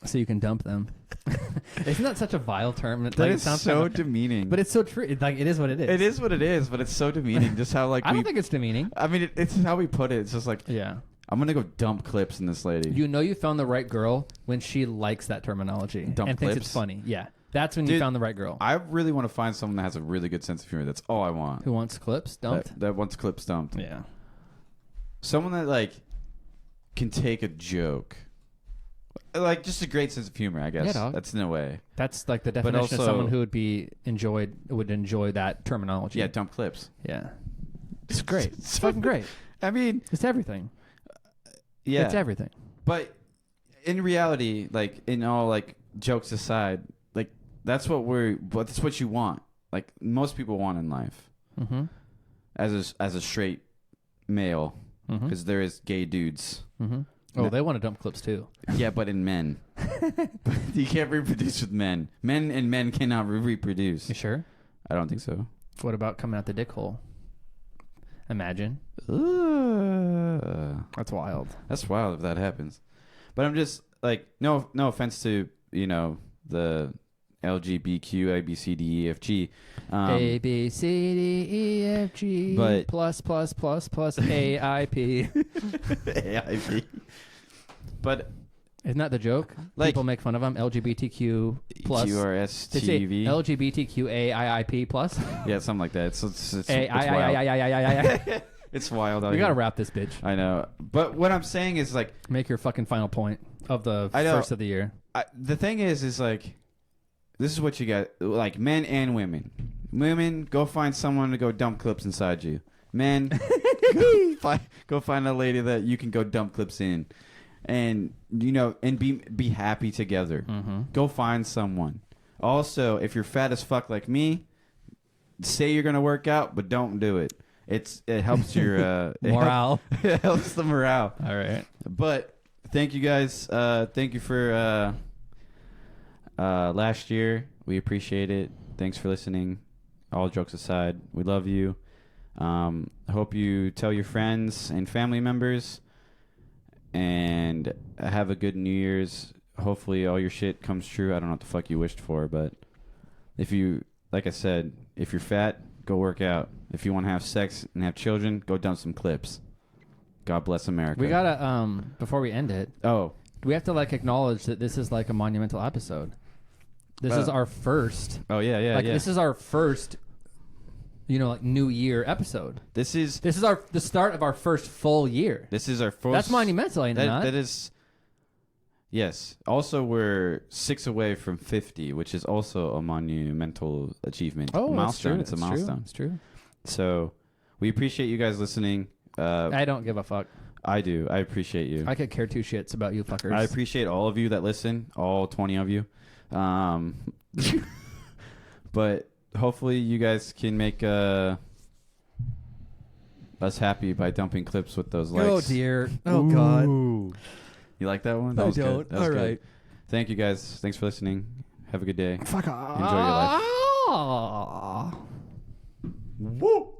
so you can dump them. Isn't that such a vile term? That is so demeaning. But it's so true. It is what it is. It is what it is, but it's so demeaning. Just how I don't think it's demeaning. I mean, it's how we put it. It's just like yeah. I'm gonna go dump clips in this lady. You know you found the right girl when she likes that terminology dump and clips? Thinks it's funny. Yeah, that's when you found the right girl. I really want to find someone that has a really good sense of humor. That's all I want. Who wants clips dumped? That wants clips dumped. Yeah. Someone that can take a joke, just a great sense of humor. I guess that's in a way. That's like the definition of someone who would enjoy that terminology. Yeah, dump clips. Yeah, it's great. It's fucking great. I mean, it's everything. Yeah, it's everything. But in reality, in all jokes aside, that's what you want. Like most people want in life. Mm-hmm. As a straight male. Because there is gay dudes. Mm-hmm. Oh, they want to dump clips too. Yeah, but in men. You can't reproduce with men. Men cannot reproduce. You sure? I don't think so. What about coming out the dick hole? Imagine. That's wild. That's wild if that happens. But I'm just no offense to the LGBTQ, A, B, C, D, E, F, G. A, B, C, D, E, F, G, but plus, A, I, P. A, I, P. But isn't that the joke? People make fun of them. LGBTQ plus. QRSTV. LGBTQAIIP plus. Yeah, something like that. It's wild. It's wild. We gotta wrap this bitch. I know. But what I'm saying is make your fucking final point of the first of the year. The thing is this is what you got, men and women. Women, go find someone to go dump clips inside you. Men, go find a lady that you can go dump clips in. And, and be happy together. Mm-hmm. Go find someone. Also, if you're fat as fuck like me, say you're going to work out, but don't do it. It helps your... morale. It helps the morale. All right. But thank you guys. Thank you for... last year, we appreciate it. Thanks for listening. All jokes aside, we love you. Hope you tell your friends and family members, and have a good New Year's. Hopefully all your shit comes true. I don't know what the fuck you wished for, but if you like I said, if you're fat, go work out. If you want to have sex and have children, go dump some clips. God bless America. We gotta before we end it. Oh, we have to like acknowledge that this is like a monumental episode. This is our first. Oh yeah. This is our first. Like New Year episode. This is the start of our first full year. This is our first. That's monumental, ain't it? That is. Yes. Also, we're 6 away from 50, which is also a monumental achievement. Oh, milestone. It's a milestone. It's true. So, we appreciate you guys listening. I don't give a fuck. I do. I appreciate you. I could care two shits about you fuckers. I appreciate all of you that listen, all 20 of you. But hopefully you guys can make us happy by dumping clips with those likes. Oh, dear. Oh, God. You like that one? That I was don't. Good. That was all good. right. Thank you guys. Thanks for listening. Have a good day. Fuck off. Enjoy your life. Woo!